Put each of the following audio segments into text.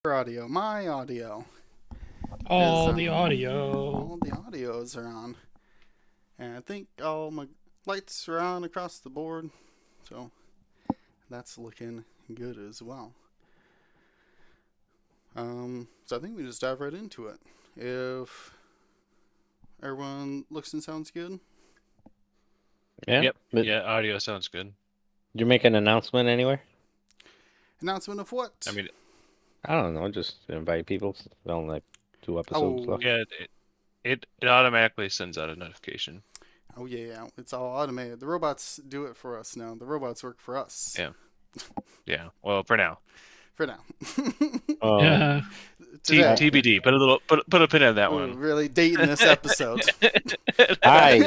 Your audio, my audio is All the on. audio. All the audios are on, and I think all my lights are on across the board, so that's looking good as well. So I think we just dive right into it. If everyone looks and sounds good. Yeah, Yep. but Yeah, audio sounds good. did you make an announcement anywhere? Announcement of what? I mean, I don't know, just invite people. It's only like 2 episodes Oh, left. yeah, it automatically sends out a notification. oh yeah, it's all automated. The robots do it for us now. The robots work for us. Yeah. Yeah. Well, for now. For now. Oh, Yeah. Today. TBD. Put a pin in that Ooh, one. really dating this episode. hi.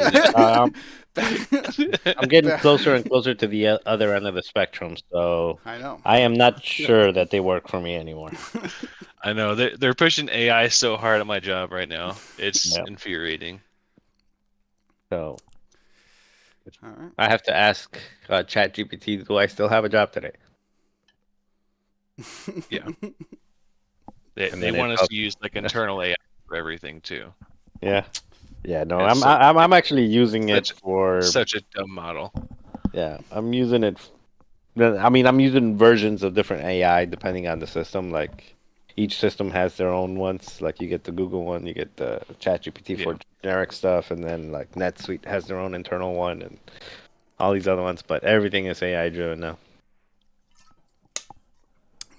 I'm getting Back- closer and closer to the other end of the spectrum, so I know. I am not sure that they work for me anymore. I know they're pushing AI so hard at my job right now. It's Yep. infuriating. So All right. I have to ask ChatGPT, do I still have a job today? Yeah. They And then want it us up- to use like internal AI for everything too. Yeah. Yeah, no, It's I'm actually using it such- for Such a dumb model. yeah, I'm using it. I mean, I'm using versions of different AI depending on the system. Like each system has their own ones. Like you get the Google one, you get the ChatGPT for Yeah. generic stuff, and then like NetSuite has their own internal one, and all these other ones. But everything is AI driven now.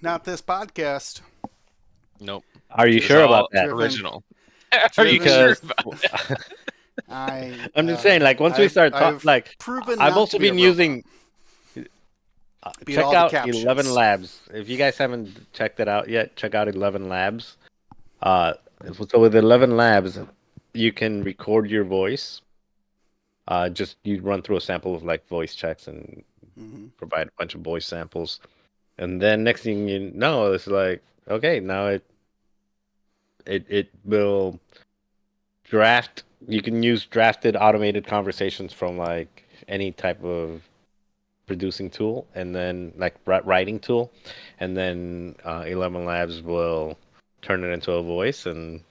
Not this podcast. Nope. Are you It's sure all about that? driven- Original. Are you driven- sure about that? I'm just saying, like once we start talking, like proven I've not also to be a been robot. using. Beat Check all the out captions. 11 Labs. If you guys haven't checked it out yet, check out 11 Labs. So with 11 Labs, you can record your voice. Just you run through a sample of like voice checks and Mhm. provide a bunch of voice samples, and then next thing you know, it's like okay, now it will draft. You can use drafted automated conversations from like any type of producing tool, and then like writing tool, and then 11 Labs will turn it into a voice, and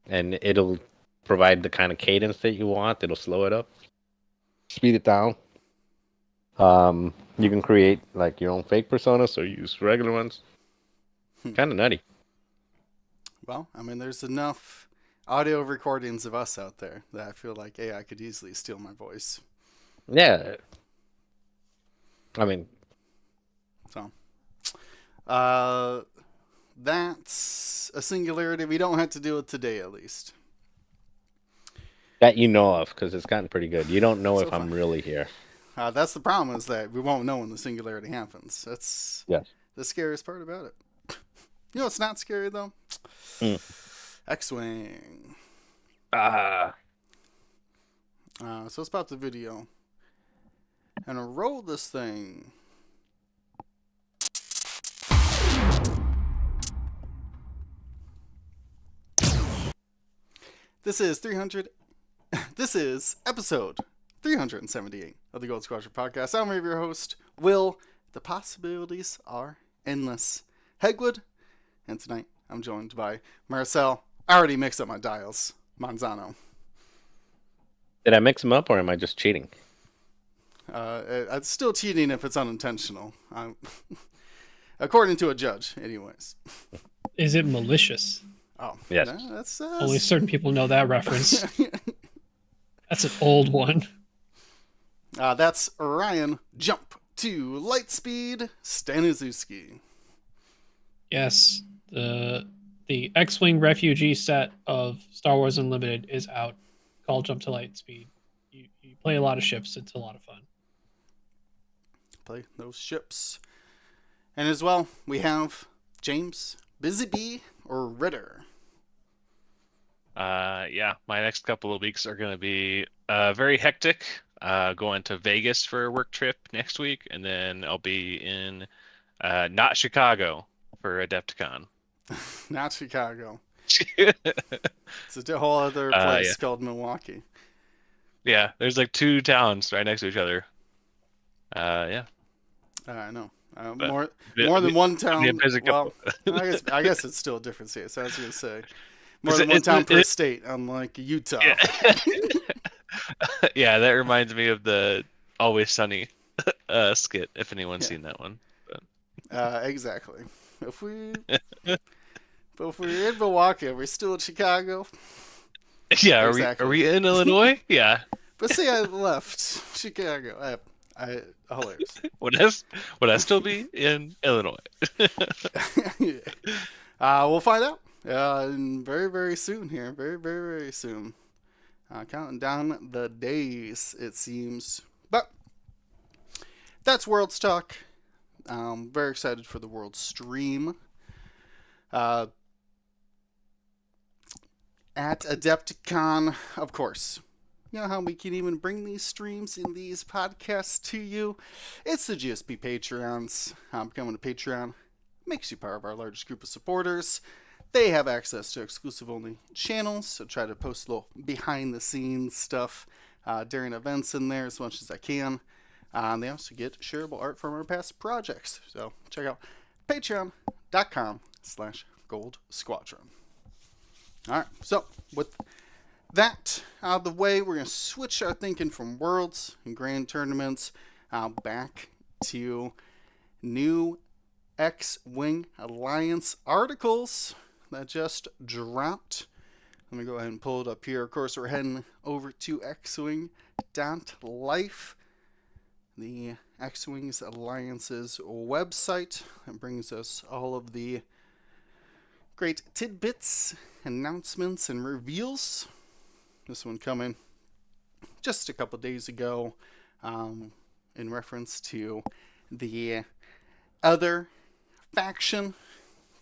it'll provide the kind of cadence that you want. It'll slow it up, speed it down. You can create like your own fake personas or use regular ones. Kind of nutty. Well, I mean, there's enough audio recordings of us out there that I feel like AI could easily steal my voice. Yeah. I mean, That's a singularity we don't have to deal with today, at least. that you know of, because it's gotten pretty good. You don't know So if I'm far. really here. That's the problem, is that we won't know when the singularity happens. That's Yes. the scariest part about it. You know what's not scary, though? X-Wing. So let's pop the video. And I'll roll this thing. This is 300. This is episode 378 of the Gold Squadron podcast. I'm your host, Will. The possibilities are endless. Hegwood. And tonight I'm joined by Marcel. I already mixed up my dials. Manzano. Did I mix them up, or am I just cheating? It's still cheating if it's unintentional. According to a judge, anyways. Is it malicious? Oh, Yes. no, that's Only certain people know that reference. That's an old one. That's Ryan. Jump to Lightspeed Staniszewski. Yes, the X-wing refugee set of Star Wars Unlimited is out. Called Jump to Light Speed. You play a lot of ships. It's a lot of fun. Play those ships. And as well, we have James, Busy Bee, or Ritter. Yeah, my next couple of weeks are going to be very hectic. Going to Vegas for a work trip next week, and then I'll be in not Chicago for Adepticon. Not Chicago. It's a whole other place Yeah. called Milwaukee. Yeah, there's like two towns right next to each other. Yeah. I know. But more than one town. there's a couple. Well, I guess it's still a different state. So I was gonna say more than one It's- town per it- state, unlike Utah. Yeah. Yeah, that reminds me of the Always Sunny skit. If anyone's seen that one. Exactly. If we're in Milwaukee, are we still in Chicago? Yeah, Exactly. are we in Illinois? Yeah. But see, I left Chicago. Hilarious. Would I still be in Illinois? Yeah. We'll find out very, very soon here. Very, very, very soon. Counting down the days, it seems. But that's World's Talk. Very excited for the World stream. At Adepticon, of course. You know how we can even bring these streams and these podcasts to you? It's the GSP Patreons. Becoming a Patreon makes you part of our largest group of supporters. They have access to exclusive only channels, so try to post a little behind the scenes stuff during events in there as much as I can. They also get shareable art from our past projects. So check out patreon.com/Gold Squadron. Alright, so with that out of the way, we're going to switch our thinking from Worlds and Grand Tournaments back to new X-Wing Alliance articles that just dropped. Let me go ahead and pull it up here. Of course, we're heading over to xwing.life, the X-Wings Alliance's website. That brings us all of the great tidbits, announcements, and reveals. This one coming just a couple days ago in reference to the other faction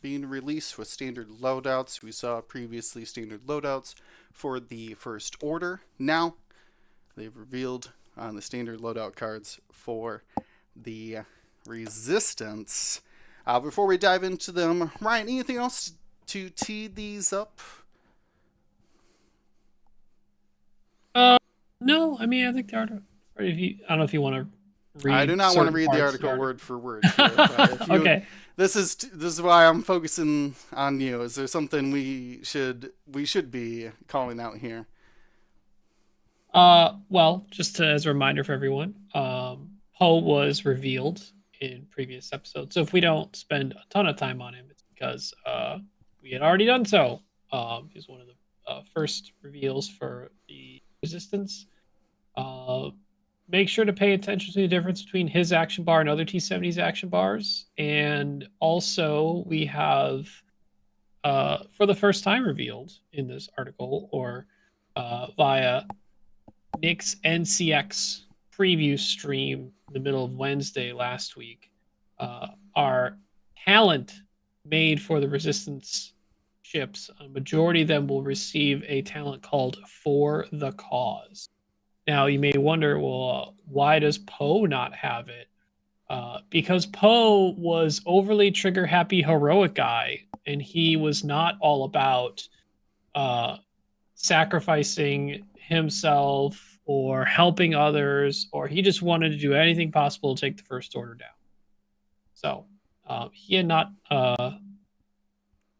being released with standard loadouts. We saw previously standard loadouts for the First Order. Now they've revealed the standard loadout cards for the Resistance. Before we dive into them, Ryan, anything else to tee these up? No, I mean, I think the article. I don't know if you want to read. I do not want to certain read the parts of article word for word. Okay. This is why I'm focusing on you. Is there something we should be calling out here? Well, just as a reminder for everyone, Poe was revealed in previous episodes. So if we don't spend a ton of time on him, it's because we had already done so. He's one of the first reveals for the Resistance. Make sure to pay attention to the difference between his action bar and other T-70's action bars. And also, we have, for the first time revealed in this article, or via Nick's NCX preview stream in the middle of Wednesday last week, our talent made for the Resistance ships, a majority of them will receive a talent called For the Cause. Now, you may wonder, well, why does Poe not have it? Because Poe was overly trigger-happy heroic guy, and he was not all about sacrificing himself or helping others, or he just wanted to do anything possible to take the First Order down. So he had not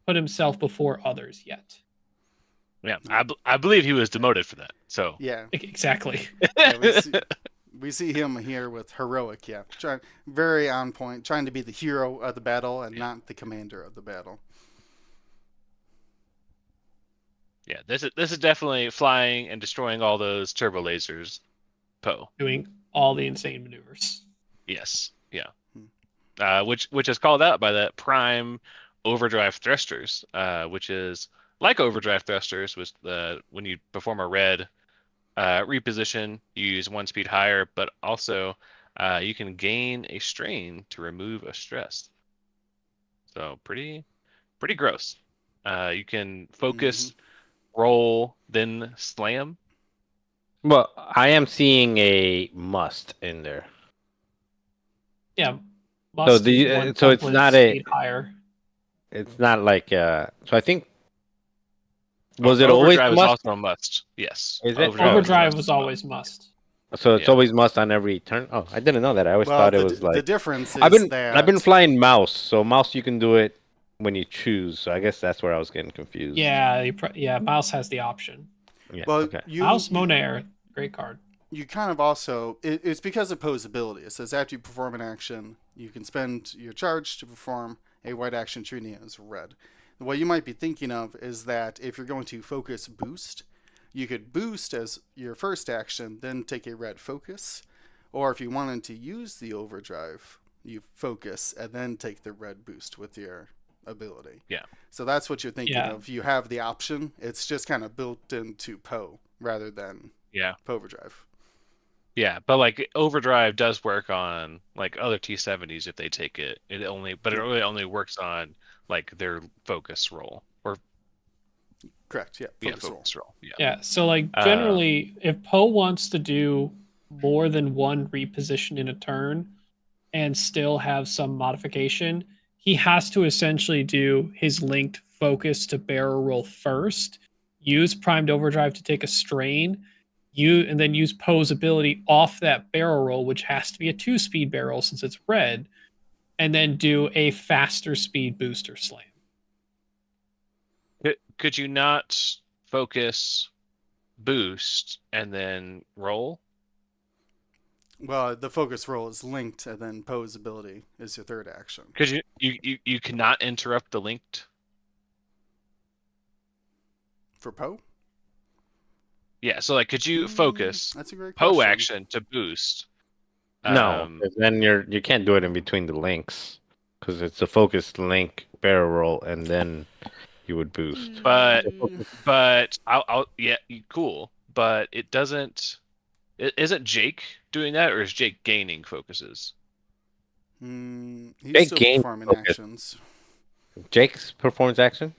put himself before others yet. Yeah, I believe he was demoted for that. So Yeah, Exactly. yeah we see him here with heroic. Yeah, very on point, trying to be the hero of the battle and not the commander of the battle. yeah, this is definitely flying and destroying all those turbo lasers. Poe. Doing all the insane maneuvers. Yes. Yeah. Which is called out by the prime overdrive thrusters, which is like overdrive thrusters, was when you perform a red reposition, you use one speed higher, but also you can gain a strain to remove a stress. So pretty gross. You can focus, roll, then slam. Well, I am seeing a must in there. Yeah. So it's not a higher. It's not like so I think was it Overdrive always a is must? also a must. Yes. Is it? Overdrive is a was must. always must. So it's Yeah. always must on every turn. Oh, I didn't know that. I always Well, thought it the was like the difference is I've been that flying mouse, so mouse you can do it when you choose. So I guess that's where I was getting confused. Yeah, Mouse has the option. Yeah. well Okay. Mouse Monair, great card. you kind of also it's because of Poe's ability. It says after you perform an action, you can spend your charge to perform a white action treating it as red. What you might be thinking of is that if you're going to focus boost, you could boost as your first action, then take a red focus. Or if you wanted to use the overdrive, you focus and then take the red boost with your ability. Yeah. So that's what you're thinking Yeah. of. You have the option. It's just kind of built into Poe rather than Yeah. Overdrive. Yeah, but like overdrive does work on like other T70s if they take it. It really only works on like their focus roll or Correct. Yeah. focus roll. Yeah. Yeah, so like generally, if Poe wants to do more than one reposition in a turn and still have some modification, he has to essentially do his linked focus to barrel roll first, use primed overdrive to take a strain, and then use Poe's ability off that barrel roll, which has to be a 2-speed barrel since it's red, and then do a faster speed booster slam. Could you not focus boost and then roll? Well, the focus roll is linked, and then Poe's ability is your third action. Because you cannot interrupt the linked. For Poe? Yeah, so like could you focus That's a great Poe question. action to boost? No, 'cause then you can't do it in between the links because it's a focused link barrel roll, and then you would boost. But I'll yeah, cool. But it doesn't. Isn't Jake doing that, or is Jake gaining focuses? He's Jake still gained performing focus. actions. Jake's performance action.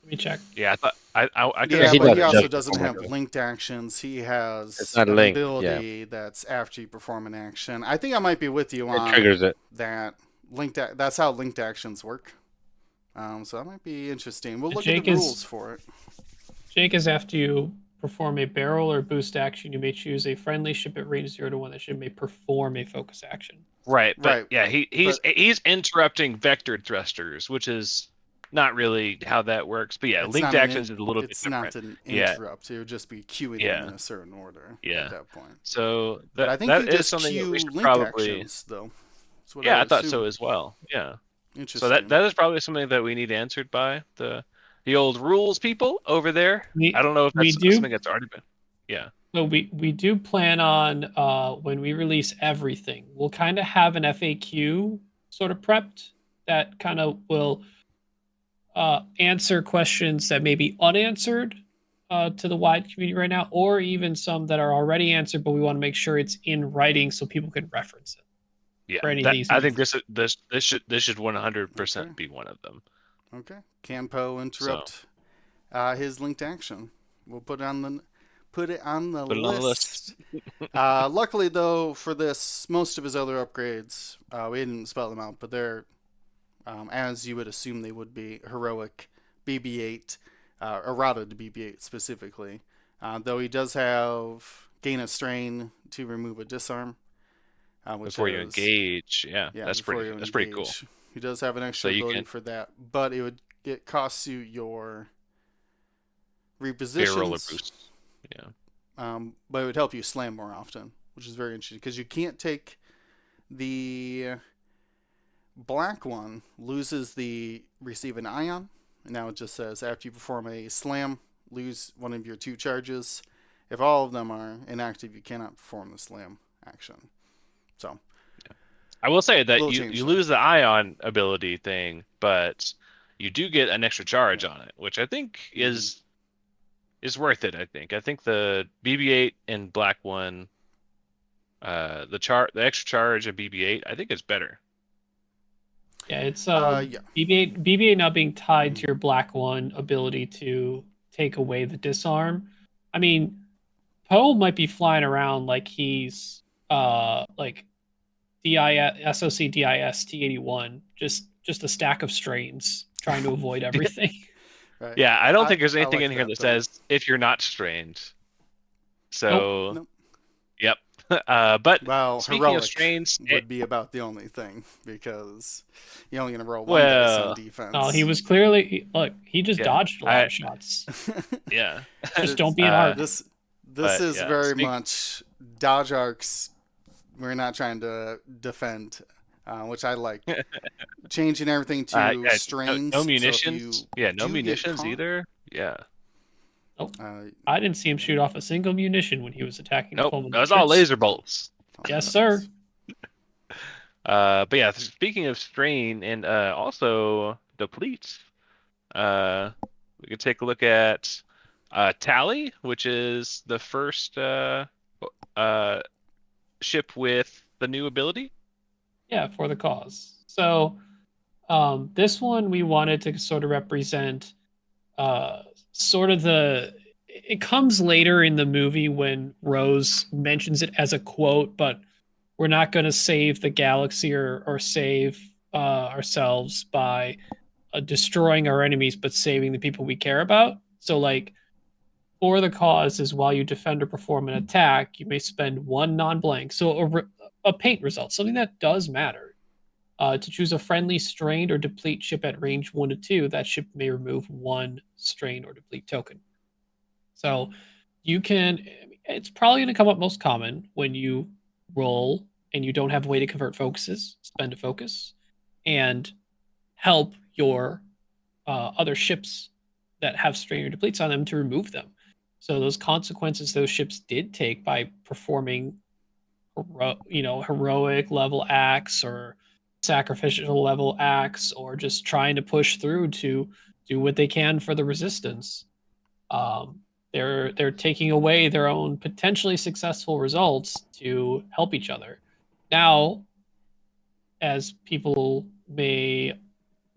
Let me check. Yeah, I could Yeah, have he but does he also just doesn't perform have actions. linked actions. He has It's not an linked, ability that's after you perform an action. I think I might be with you It on triggers it. that. That's how linked actions work. So that might be interesting. We'll look Jake at the is- rules for it. Jake is after you perform a barrel or boost action, you may choose a friendly ship at range 0 to 1 that should may perform a focus action. Right, but Right, yeah, he's interrupting vectored thrusters, which is not really how that works. But yeah, It's linked not an actions is a little bit It's different. not an Yeah. interrupt. It would just be queuing Yeah. them in a certain order Yeah. at that point. So But I think that you is just something that queue we should linked probably. actions, though. That's what Yeah, I would thought so assume. as well. Yeah. Interesting. So that is probably something that we need answered by the old rules people over there. I don't know if we that's do. something that's already been. Yeah. So we do plan on when we release everything, we'll kind of have an FAQ sort of prepped that kind of will answer questions that may be unanswered to the wide community right now, or even some that are already answered, but we want to make sure it's in writing so people can reference it. Yeah. For any of these I think meetings. this should 100% Okay. be one of them. Okay. Can Poe interrupt his linked action? We'll put it on the Put it on the list. Luckily, though, for this, most of his other upgrades, we didn't spell them out, but they're, as you would assume they would be, heroic, BB-8, errata to BB-8 specifically. Though he does have gain a strain to remove a disarm. Which Before you is- engage. Yeah. That's before pretty you pretty cool. engage. He does have an extra So you ability can- for that, but it costs you your Barrel repositions. roller boost. Yeah. But it would help you slam more often, which is very interesting because you can't take the black one loses the receive an ion. And now it just says after you perform a slam, lose one of your 2 charges. If all of them are inactive, you cannot perform the slam action. So I will say that Little you change there. lose the ion ability thing, but you do get an extra charge on it, which I think is worth it. I think the BB-8 and black one, the extra charge of BB-8, I think is better. Yeah, it's yeah. BB-8 now being tied to your black one ability to take away the disarm. I mean, Poe might be flying around like he's like SOC DIS T81, just a stack of strains trying to avoid everything. Right. Yeah, I don't think there's I anything like in here that, that though. says if you're not strained. So Nope. Yep. But Well, speaking heroic of strains, would be about the only thing because you're only going to roll one dice well, on defense. Oh, he was clearly look. He just Yeah, dodged a lot of shots. yeah. Just don't be an arc. This But, is yeah, very much dodge arcs. We're not trying to defend, which I like. Changing everything to yeah, strains. no So if munitions. you Yeah, no do get munitions caught, either. Yeah. Nope. Uh, I didn't see him shoot off a single munition when he was attacking the Nope. foeman. That was all laser bolts. Yes, sir. But yeah, speaking of strain and also depletes, we can take a look at Tallie, which is the first ship with the new ability. Yeah, for the cause. So this one we wanted to sort of represent sort of the. It comes later in the movie when Rose mentions it as a quote, but we're not going to save the galaxy or save ourselves by destroying our enemies, but saving the people we care about. So, like, for the cause is while you defend or perform an attack, you may spend one non-blank, so a paint result, something that does matter. To choose a friendly, strained, or deplete ship at range 1 to 2, that ship may remove one strain or deplete token. So you can, it's probably going to come up most common when you roll and you don't have a way to convert focuses, spend a focus, and help your other ships that have strain or depletes on them to remove them. So those consequences those ships did take by performing, heroic level acts or sacrificial level acts, or just trying to push through to do what they can for the resistance. They're taking away their own potentially successful results to help each other. Now, as people may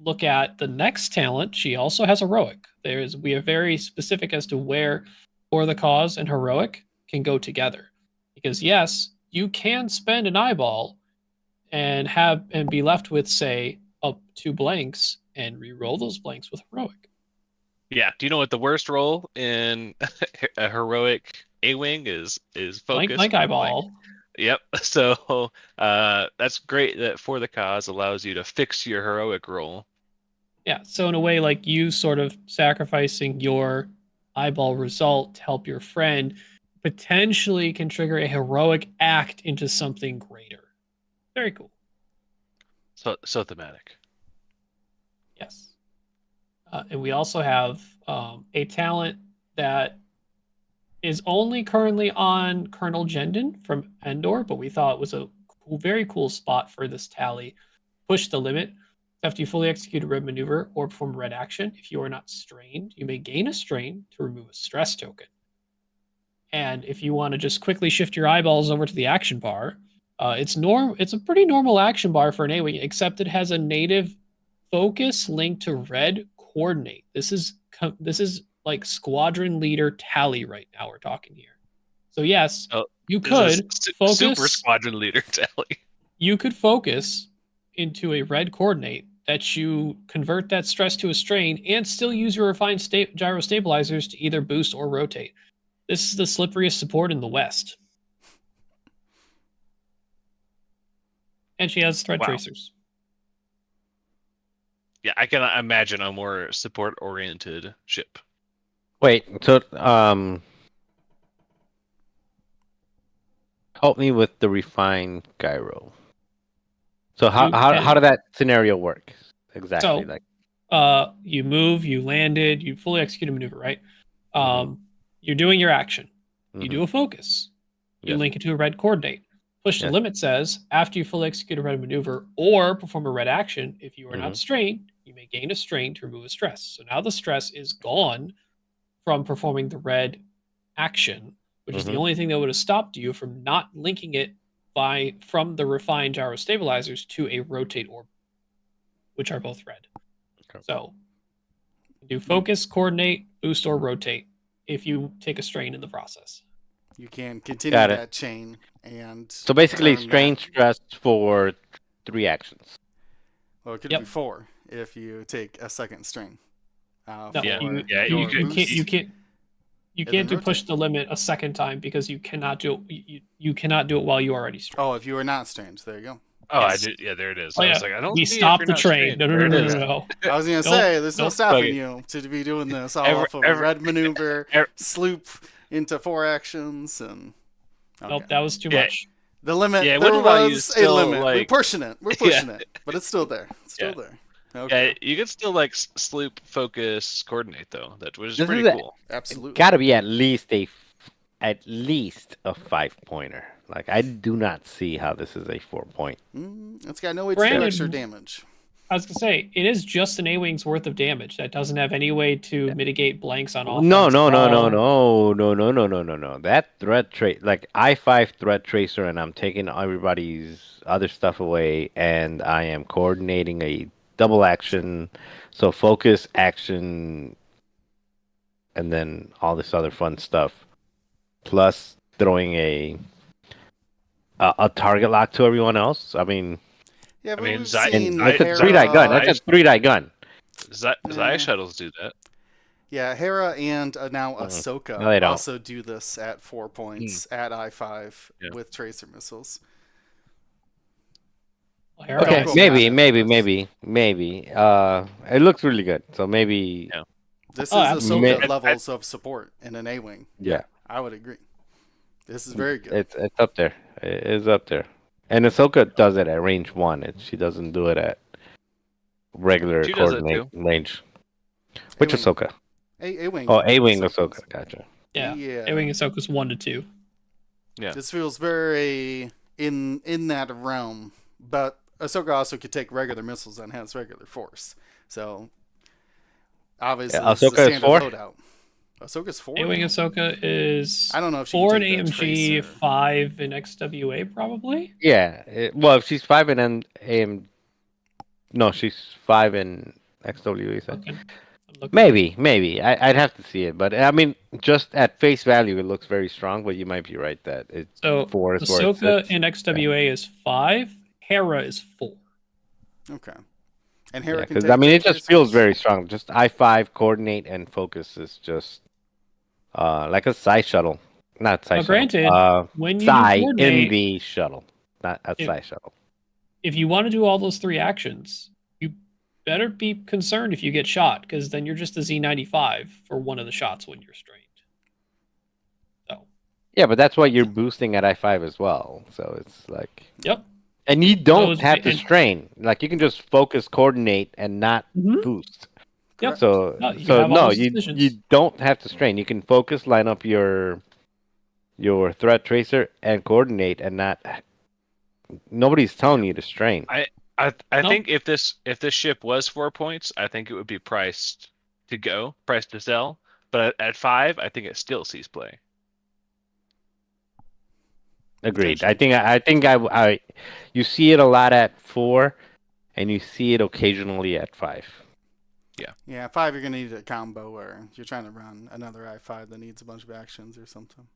look at the next talent, she also has heroic. We are very specific as to where for the cause and heroic can go together. Because yes, you can spend an eyeball and be left with, say, up 2 blanks and re-roll those blanks with heroic. Yeah. Do you know what the worst roll in a heroic A-wing is? Focus. Blank eyeball. Blank. Yep. So that's great that for the cause allows you to fix your heroic roll. Yeah. So in a way, like you sort of sacrificing your eyeball result to help your friend potentially can trigger a heroic act into something greater. Very cool. So thematic. Yes. And we also have a talent that is only currently on Colonel Jendon from Endor, but we thought it was a very cool spot for this Tallie. Push the limit. After you fully execute a red maneuver or perform a red action, if you are not strained, you may gain a strain to remove a stress token. And if you want to just quickly shift your eyeballs over to the action bar, it's a pretty normal action bar for an A-wing, except it has a native focus linked to red coordinate. This is like squadron leader Tallie right now we're talking here. So yes, you could focus super squadron leader Tallie. You could focus into a red coordinate that you convert that stress to a strain and still use your refined gyro stabilizers to either boost or rotate. This is the slipperiest support in the West. And she has thread tracers. Yeah, I can imagine a more support-oriented ship. Wait, so help me with the refined gyro. So how did that scenario work exactly? So, you move, you landed, you fully execute a maneuver, right? You're doing your action. You do a focus. You link it to a red coordinate. Push the limit says, after you fully execute a red maneuver or perform a red action, if you are not strained, you may gain a strain to remove a stress. So now the stress is gone from performing the red action, which is the only thing that would have stopped you from not linking it from the refined gyro stabilizers to a rotate orb, which are both red. Okay. So do focus, coordinate, boost, or rotate if you take a strain in the process. You can continue that chain and so basically strain stress for 3 actions. Well, it could be 4 if you take a second strain. You can't. You And can't then do push rotate. the limit a second time because you cannot do it. You cannot do it while you are already strained. Oh, if you are not strained, there you go. Oh, I Yes. did. Yeah, there it is. Oh I yeah. was like, I don't We see if stop you're the not train. strained. No, no, There no, it no, is. no, no. I was gonna Don't- say, there's no don't- stopping Okay. you to be doing this all Every- off of a every- red maneuver, every- sloop into 4 actions, and Nope, okay. that was too Yeah. much. The limit. Yeah, it there wouldn't allow you to was a still, limit. We're like- pushing it. We're pushing it, but it's still there. It's still Yeah. there. Okay. Yeah, you can still like sloop, focus, coordinate though. That which is This pretty is a- cool. Absolutely. Got to be at least a 5-pointer. Like I do not see how this is a 4-point. It's got no way to do Brandon- extra damage. I was gonna say it is just an A-wing's worth of damage. That doesn't have any way to mitigate blanks on offense. No. Oh. That threat trace, like I5 threat tracer, and I'm taking everybody's other stuff away, and I am coordinating a double action, so focus action, and then all this other fun stuff, plus throwing a target lock to everyone else. I mean, Yeah, but mean, we've Zai- seen that's a Hera- 3-die gun. Zai- That's a 3-die gun. Zai shuttles do that. Yeah, Hera and now Mm-mm. Ahsoka No, they don't. also do this at 4 points at I5 Yeah. with tracer missiles. Well, Hera Okay, go has- back. maybe. It looks really good. So maybe, Yeah. This Oh, is absolutely. Ahsoka levels of support in an A-wing. yeah. I would agree. This is very good. It's up there. It is up there. And Ahsoka does it at range 1. She doesn't do it at regular She does it coordinate range. Which A-wing. Ahsoka? A-wing. Oh, A-wing Ahsoka. Gotcha. Yeah. Yeah. A-wing Ahsoka's 1 to 2. Yeah. This feels very in that realm, but Ahsoka also could take regular missiles and has regular force. So obviously, Yeah, this is a Ahsoka is standard 4? loadout. Ahsoka's 4. A-wing Ahsoka is I don't know if she 4 in can take that AMG, tracer. 5 in XWA probably. Yeah. Well, if she's 5 in AM. No, she's 5 in XW. You said. Okay. I'm looking. Maybe. I'd have to see it, but I mean, just at face value, it looks very strong. But you might be right that it's So 4 is where it Ahsoka sits. in XWA is 5. Hera is 4. Okay. And Hera Yeah, can because take I mean, the it just feels tracers. very strong. Just I5 coordinate and focus is just like a Psy shuttle, not Psy Now, shuttle. granted, when you Psy in coordinate, the shuttle, not a If- Psy shuttle. if you want to do all those 3 actions, you better be concerned if you get shot, because then you're just a Z95 for one of the shots when you're strained. So, Yeah, but that's why you're boosting at I5 as well. So it's like, yep. and you don't Those- have to and- strain. Like you can just focus, coordinate, and not Mhm. boost. Yep. So No, you can so have all no, those you decisions. don't have to strain. You can focus, line up your threat tracer, and coordinate, and not. Nobody's telling you to strain. I No. think if this ship was 4 points, I think it would be priced to sell. But at 5, I think it still sees play. Agreed. I think you see it a lot at 4, and you see it occasionally at 5. Yeah, 5 you're gonna need a combo where you're trying to run another I5 that needs a bunch of actions or something.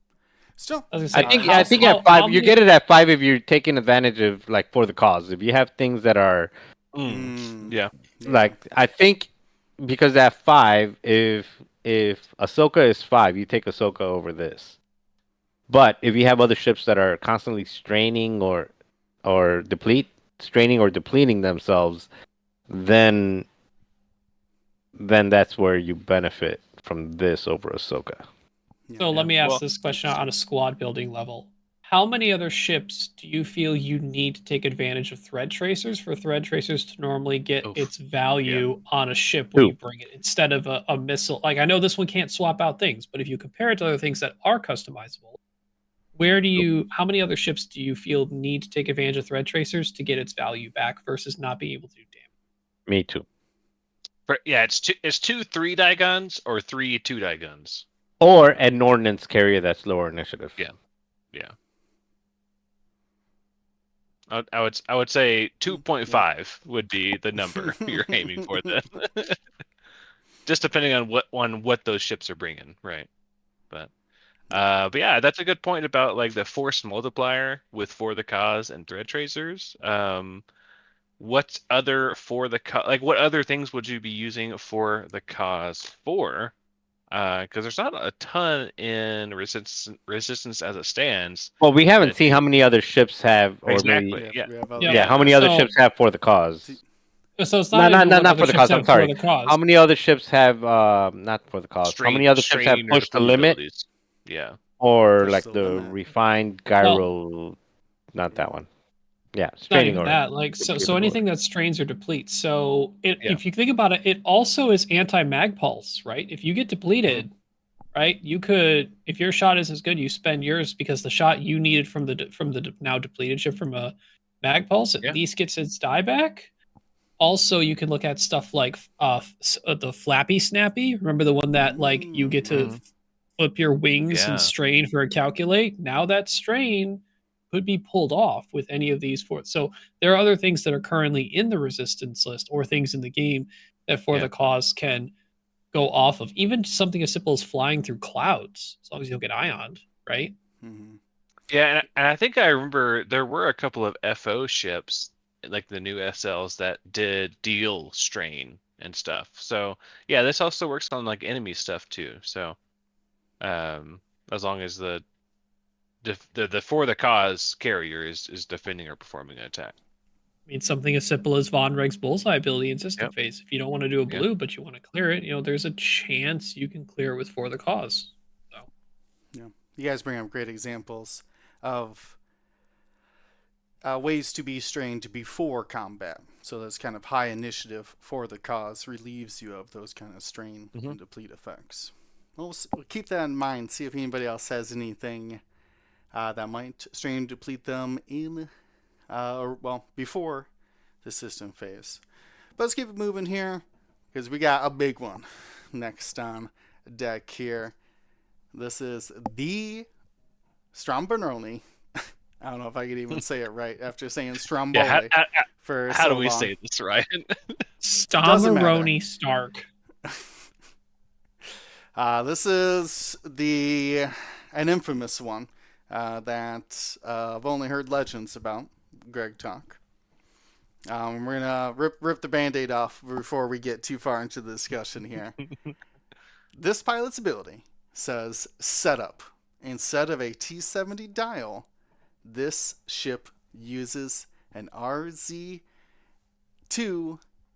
Still, I was gonna I say, think I think at 5 you get it at 5 if you're taking advantage of like for the cause. If you have things that are Yeah. like I think because at 5 if Ahsoka is 5, you take Ahsoka over this. But if you have other ships that are constantly straining or depleting themselves, then that's where you benefit from this over Ahsoka. Yeah. So let me ask Well- this question on a squad building level. How many other ships do you feel you need to take advantage of thread tracers for thread tracers to normally get Oof. its value on a ship when Two. you bring it instead of a missile? Like I know this one can't swap out things, but if you compare it to other things that are customizable, how many other ships do you feel need to take advantage of thread tracers to get its value back versus not being able to do damage? Me too. Yeah, it's 2 3-die guns or 3 2-die guns. Or an ordnance carrier that's lower initiative. Yeah. I would say 2.5 would be the number you're aiming for then. Just depending on what those ships are bringing, right? But yeah, that's a good point about like the force multiplier with For the Cause and thread tracers. What other For the Cause, like what other things would you be using For the Cause for? because there's not a ton in resistance as it stands. Well, we haven't That- seen how many other ships have, or Exactly. maybe Yeah. We have Yeah. yeah, how many other So- ships have for the cause? So it's No, not even what not other for the ships cause. have I'm sorry. for the cause. How many other ships have not for the cause? How many other ships have strain or pushed the deplete limit, abilities. Yeah. or Push like the the limit. refined gyro? Not that one. Yeah, It's not straining even or that. Like so anything that strains or depletes. So Yeah. if you think about it, it also is anti-mag pulse, right? If you get depleted, right, you could, if your shot isn't as good, you spend yours because the shot you needed from the now depleted ship from a mag pulse at Yeah. least gets its die back. Also, you can look at stuff like the flappy snappy. Remember the one that like you get to flip your wings Yeah. and strain for a calculate. Now that strain could be pulled off with any of these for. So there are other things that are currently in the resistance list or things in the game that for Yeah. the cause can go off of. Even something as simple as flying through clouds, as long as you don't get ioned, right? Mhm. Yeah, and I think I remember there were a couple of FO ships, like the new SLs, that did deal strain and stuff. So yeah, this also works on like enemy stuff too. So as long as the for the cause carrier is defending or performing an attack. I mean, something as simple as Von Reg's bullseye ability in system Yep. phase. If you don't want to do a Yeah. blue, but you want to clear it, there's a chance you can clear it with for the cause. So You guys bring up great examples of ways to be strained before combat. So that's kind of high initiative for the cause relieves you of those kind of strain and deplete effects. We'll keep that in mind. See if anybody else has anything that might strain and deplete them in, before the system phase. But let's keep it moving here because we got a big one next on deck here. This is the Stomeroni. I don't know if I could even say it right after saying Stromboli Yeah, for how so do we long. say this, Ryan? Stomeroni Starck. This is an infamous one that I've only heard legends about. Greg talk. We're gonna rip the Band-Aid off before we get too far into the discussion here. This pilot's ability says setup. Instead of a T-70 dial, this ship uses an RZ2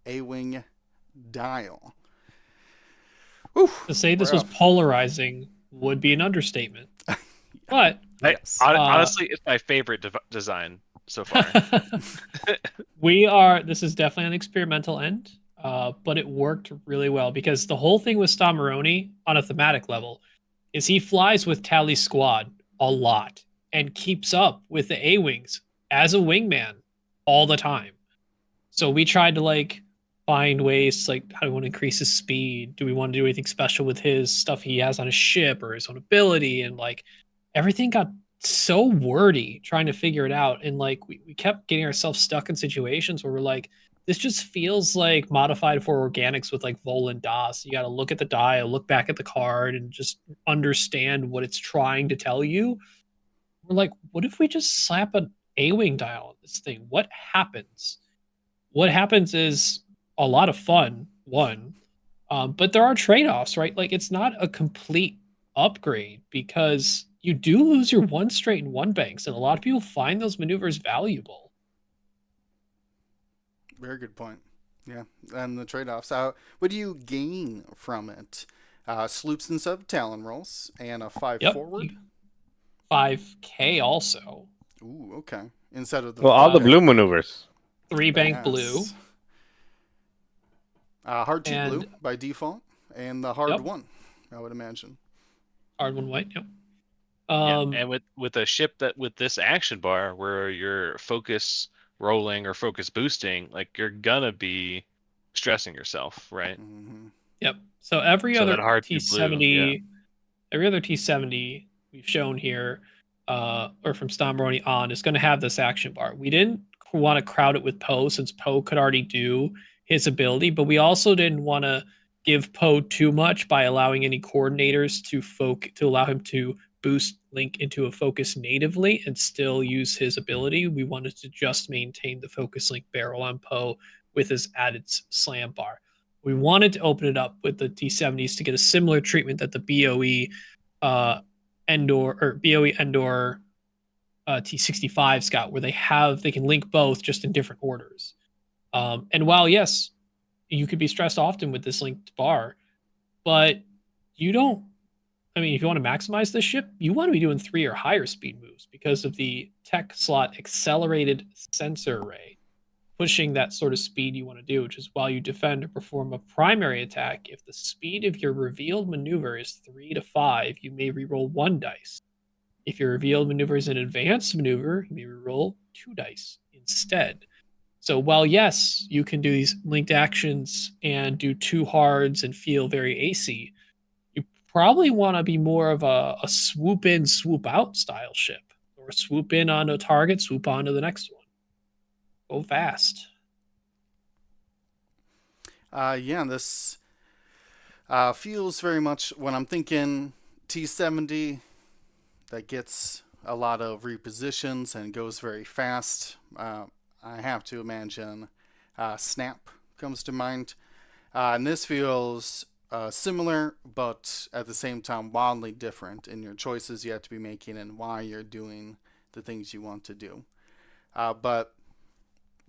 A-wing dial. Oof, To say this was polarizing would be an understatement. But yes. Honestly, it's my favorite design so far. this is definitely on the experimental end, but it worked really well because the whole thing with Stomeroni on a thematic level is he flies with Tallie squad a lot and keeps up with the A-Wings as a wingman all the time. So we tried to find ways how do we want to increase his speed? Do we want to do anything special with his stuff he has on his ship or his own ability? And everything got so wordy trying to figure it out. And we kept getting ourselves stuck in situations where we're like, this just feels like modified for organics with Vol and DOS. You got to look at the dial, look back at the card, and just understand what it's trying to tell you. We're like, what if we just slap an A-Wing dial on this thing? What happens? What happens is a lot of fun, but there are trade-offs, right? It's not a complete upgrade because you do lose your one straight and one banks, and a lot of people find those maneuvers valuable. Very good point. Yeah, and the trade-offs. What do you gain from it? Sloops instead of Talon rolls, and a 5 forward. 5K also. Ooh, okay. Instead of the all the blue maneuvers. 3 bank blue. Hard 2 blue by default, and the hard 1, I would imagine. Hard 1 white, yep. And with a ship that with this action bar where you're focus rolling or focus boosting, you're gonna be stressing yourself, right? Mm-hmm. Yep. So every other T70, every other T70 we've shown here, or from Stomeroni on, is going to have this action bar. We didn't want to crowd it with Poe since Poe could already do his ability, but we also didn't want to give Poe too much by allowing any coordinators to allow him to boost Link into a focus natively and still use his ability. We wanted to just maintain the focus Link barrel on Poe with his added slam bar. We wanted to open it up with the T70s to get a similar treatment that the BOE Endor T65's got, where they can link both just in different orders. And while yes, you could be stressed often with this linked bar, but you don't. I mean, if you want to maximize this ship, you want to be doing 3 or higher speed moves because of the tech slot accelerated sensor array, pushing that sort of speed you want to do, which is while you defend or perform a primary attack, if the speed of your revealed maneuver is 3 to 5, you may reroll 1 dice. If your revealed maneuver is an advanced maneuver, you may reroll 2 dice instead. So while yes, you can do these linked actions and do 2 hards and feel very AC, you probably want to be more of a swoop in, swoop out style ship, or swoop in on a target, swoop on to the next one. Go fast. This feels very much when I'm thinking T70 that gets a lot of repositions and goes very fast. I have to imagine Snap comes to mind. And this feels similar, but at the same time wildly different in your choices you have to be making and why you're doing the things you want to do. But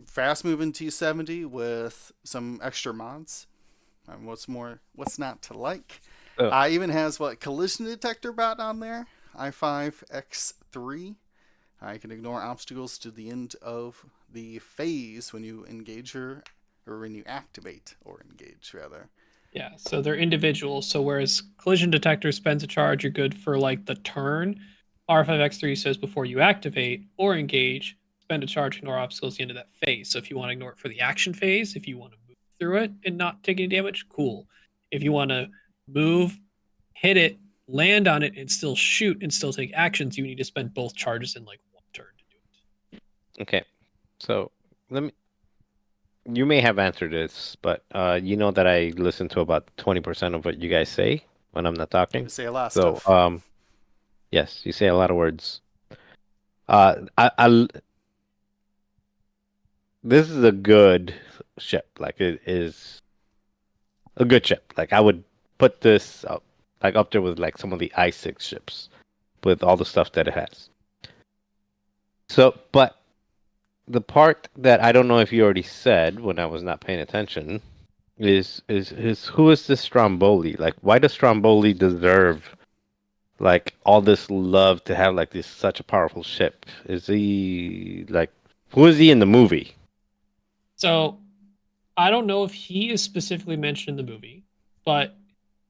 fast moving T70 with some extra mods. What's not to like? Even has collision detector bot on there. I5X3. You can ignore obstacles to the end of the phase when you engage or when you activate or engage rather. Yeah, so they're individual. So whereas collision detector spends a charge, you're good for like the turn. R5X3 says before you activate or engage, spend a charge, ignore obstacles at the end of that phase. So if you want to ignore it for the action phase, if you want to move through it and not take any damage, cool. If you want to move, hit it, land on it, and still shoot and still take actions, you need to spend both charges in like 1 turn to do it. Okay, so you may have answered this, but you know that I listen to about 20% of what you guys say when I'm not talking. You say a lot of stuff. Yes, you say a lot of words. This is a good ship. Like, it is a good ship. Like, I would put this up there with like some of the i6 ships with all the stuff that it has. So, but the part that I don't know if you already said when I was not paying attention is who is this Stromboli? Like, why does Stromboli deserve like all this love to have like this such a powerful ship? Is he like, who is he in the movie? So I don't know if he is specifically mentioned in the movie, but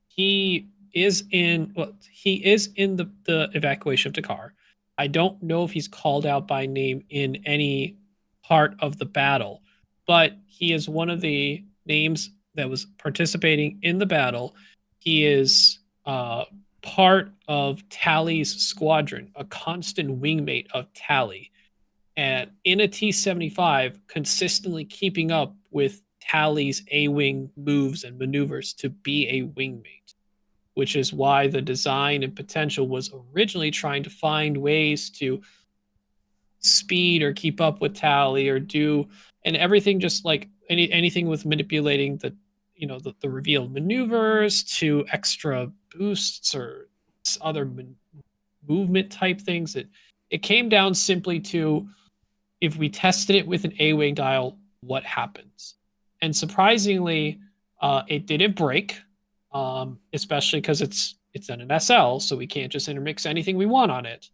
he is in the evacuation of Dakar. I don't know if he's called out by name in any part of the battle, but he is one of the names that was participating in the battle. He is part of Tallie's squadron, a constant wingmate of Tallie, and in a T-75, consistently keeping up with Tallie's A-wing moves and maneuvers to be a wingmate, which is why the design and potential was originally trying to find ways to speed or keep up with Tallie or do, and everything just like anything with manipulating the revealed maneuvers to extra boosts or other movement type things. It came down simply to, if we tested it with an A-wing dial, what happens? And surprisingly, it didn't break, especially because it's an SL, so we can't just intermix anything we want on it.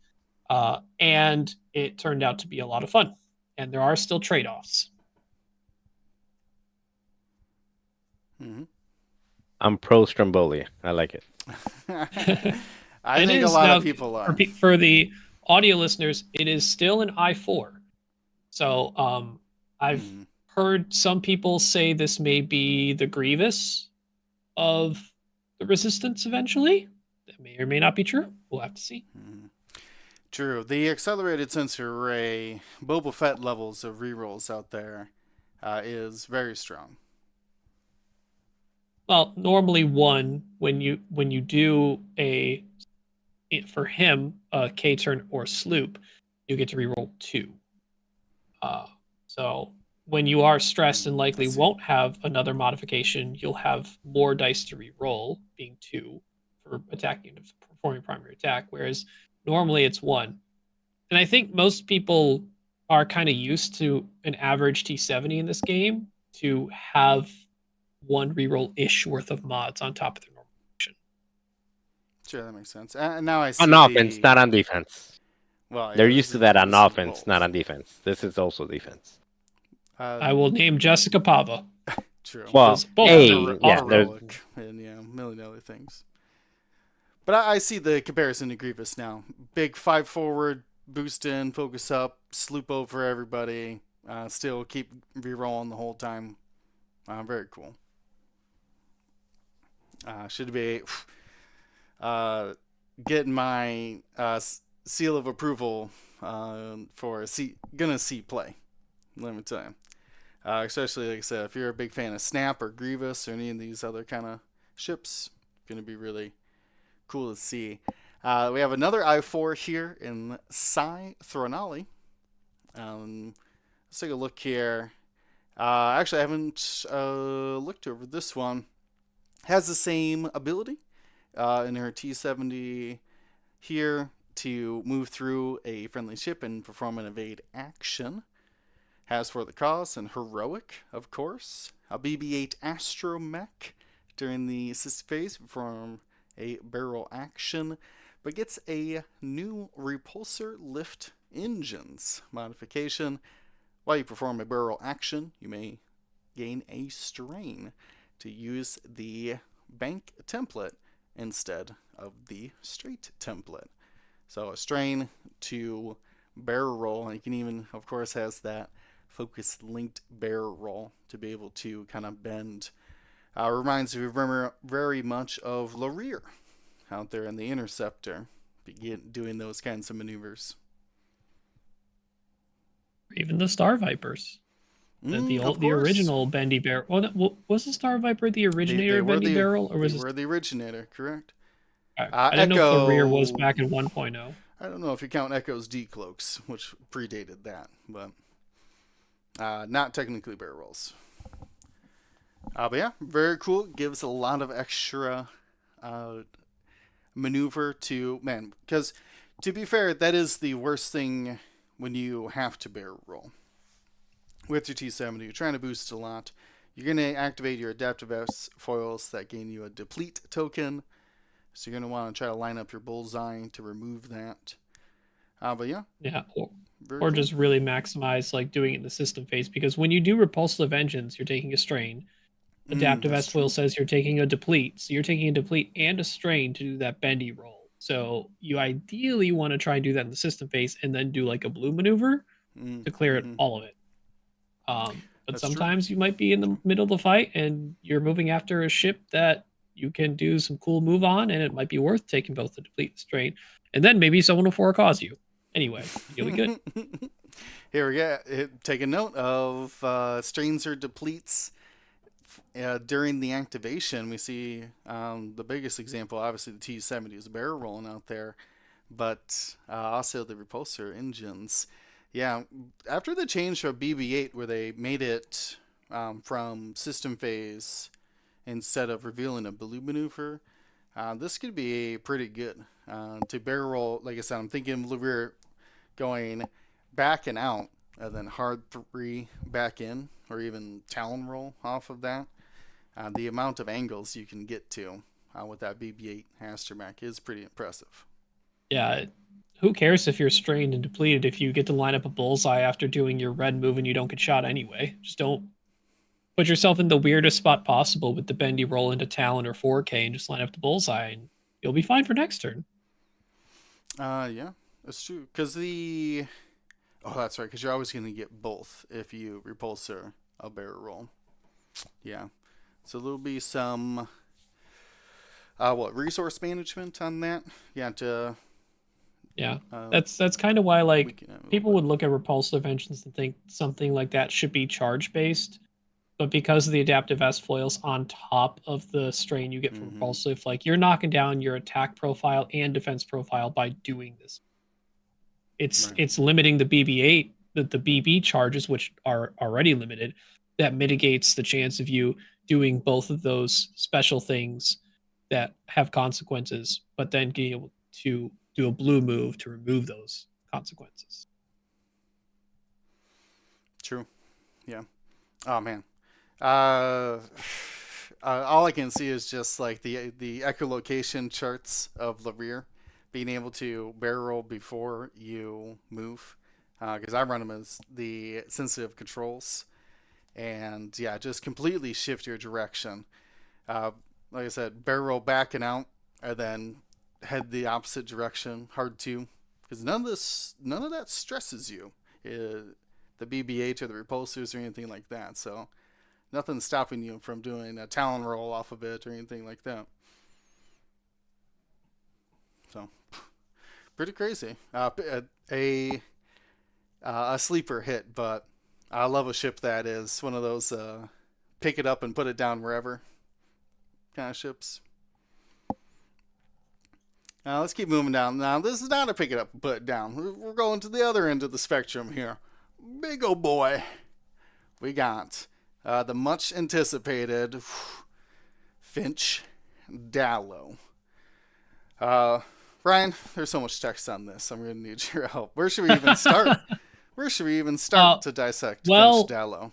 And it turned out to be a lot of fun. And there are still trade-offs. Mm-hmm. I'm pro Stromboli. I like it. I think a lot of people are. For the audio listeners, it is still an I4. So I've heard some people say this may be the Grievous of the Resistance eventually. That may or may not be true. We'll have to see. True. The accelerated sensor array, Boba Fett levels of rerolls out there is very strong. Well, normally 1 when you do for him a K-turn or sloop, you get to reroll 2. So when you are stressed and I likely see. won't have another modification, you'll have more dice to re-roll, being 2 for attacking and performing primary attack, whereas normally it's 1. And I think most people are kind of used to an average T70 in this game to have 1 reroll-ish worth of mods on top of their normal action. Sure, that makes sense. And now I see On offense, the. not on defense. Well, They're yeah, used to this that on is offense, both. not on defense. This is also defense. I will name Jessica Pava. True. Well, Because both hey, of them yeah, are there's Heroic and a million other things. But I see the comparison to Grievous now. Big 5 forward, boost in, focus up, sloop over everybody, still keep rerolling the whole time. Very cool. Should be getting my seal of approval for gonna see play. Let me tell you. Especially, like I said, if you're a big fan of Snap or Grievous or any of these other kind of ships, going to be really cool to see. We have another I4 here in Threnalli. Let's take a look here. Actually, I haven't looked over this one. Has the same ability in her T70 here to move through a friendly ship and perform an evade action. Has for the cause and heroic, of course. A BB-8 astromech during the assist phase perform a barrel action, but gets a new repulsor lift engines modification. While you perform a barrel action, you may gain a strain to use the bank template instead of the straight template. So a strain to barrel roll, and you can even, of course, has that focus linked barrel roll to be able to kind of bend. Reminds me very much of Larir out there in the Interceptor, doing those kinds of maneuvers. Even the Star Vipers. The original Bendy Barrel. Well, was the Star Viper the originator of Bendy Barrel? Or was they were the originator, correct? I didn't know if Larir was back in 1.0. I don't know if you count Echo's D-Cloaks, which predated that, but not technically barrel rolls. But yeah, very cool. Gives a lot of extra maneuver to, man, because to be fair, that is the worst thing when you have to barrel roll. With your T70, you're trying to boost a lot. You're going to activate your adaptive S foils that gain you a deplete token. So you're going to want to try to line up your bullseye to remove that. But yeah. Yeah. Or cool. Just really maximize like doing it in the system phase, because when you do repulsive engines, you're taking a strain. Adaptive S foil says you're taking a deplete. So you're taking a deplete and a strain to do that bendy roll. So you ideally want to try and do that in the system phase and then do like a blue maneuver to clear all of it. But That's sometimes true. you might be in the middle of the fight and you're moving after a ship that you can do some cool move on, and it might be worth taking both the deplete and strain. And then maybe someone will forecause you. Anyway, you'll be good. Here we go. Take a note of strains or depletes during the activation. We see the biggest example, obviously the T70 is barrel rolling out there, but also the repulsor engines. Yeah, after the change to a BB-8 where they made it from system phase instead of revealing a blue maneuver, this could be pretty good. To barrel roll, like I said, I'm thinking we're going back and out, and then hard 3 back in, or even Talon roll off of that. The amount of angles you can get to with that BB-8 astromech is pretty impressive. Yeah, who cares if you're strained and depleted if you get to line up a bullseye after doing your red move and you don't get shot anyway? Just don't put yourself in the weirdest spot possible with the bendy roll into Talon or 4K and just line up the bullseye and you'll be fine for next turn. Yeah, that's true. Because that's right, because you're always going to get both if you repulsor a barrel roll. Yeah. So there'll be some, resource management on that? Yeah, that's kind of why people would look at repulsive engines and think something like that should be charge based, but because of the adaptive S foils on top of the strain you get from repulsive, like you're knocking down your attack profile and defense profile by doing this. It's limiting the BB-8, the BB charges, which are already limited, that mitigates the chance of you doing both of those special things that have consequences, but then being able to do a blue move to remove those consequences. True. Yeah. Oh man. All I can see is just like the echolocation charts of the rear, being able to barrel before you move, because I run them as the sensitive controls, and yeah, just completely shift your direction. Like I said, barrel back and out, and then head the opposite direction. Hard to, because none of that stresses you. The BB-8 or the repulsors or anything like that. So nothing's stopping you from doing a talon roll off of it or anything like that. So pretty crazy. A sleeper hit, but I love a ship that is one of those pick it up and put it down wherever kind of ships. Now let's keep moving down. Now this is not a pick it up and put it down. We're going to the other end of the spectrum here. Big old boy. We got the much anticipated Finch Dallow. Ryan, there's so much text on this. I'm going to need your help. Where should we even start? Where should we even start to dissect Finch Dallow?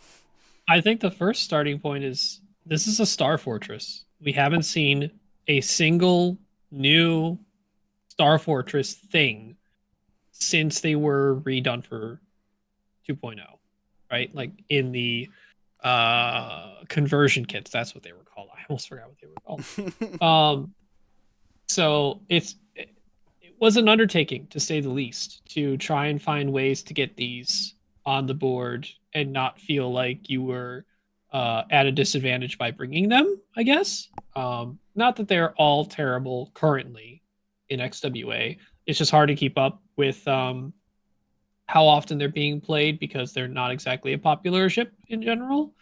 I think the first starting point is this is a Star Fortress. We haven't seen a single new Star Fortress thing since they were redone for 2.0, right? Like in the conversion kits, that's what they were called. I almost forgot what they were called. So it was an undertaking, to say the least, to try and find ways to get these on the board and not feel like you were at a disadvantage by bringing them, I guess. Not that they're all terrible currently in XWA. It's just hard to keep up with how often they're being played because they're not exactly a popular ship in general.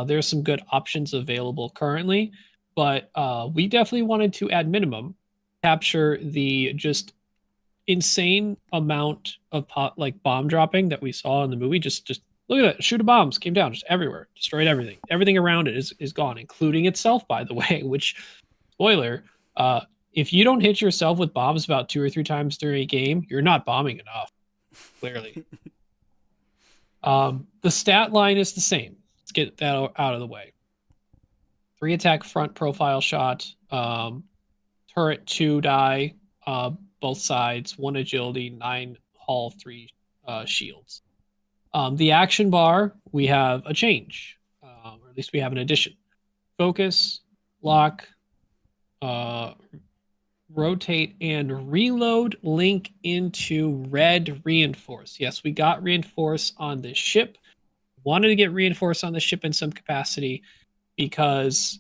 There's some good options available currently, but we definitely wanted to, at minimum, capture the just insane amount of bomb dropping that we saw in the movie. Just look at that. Shoot of bombs came down just everywhere, destroyed everything. Everything around it is gone, including itself, by the way, which, spoiler, if you don't hit yourself with bombs about 2 or 3 times during a game, you're not bombing enough. Clearly. The stat line is the same. Let's get that out of the way. 3 attack front profile shot, turret 2 die, both sides, 1 agility, 9 hull, 3 shields. The action bar, we have a change, or at least we have an addition. Focus, lock, rotate, and reload link into red reinforce. Yes, we got reinforce on this ship. Wanted to get reinforce on the ship in some capacity because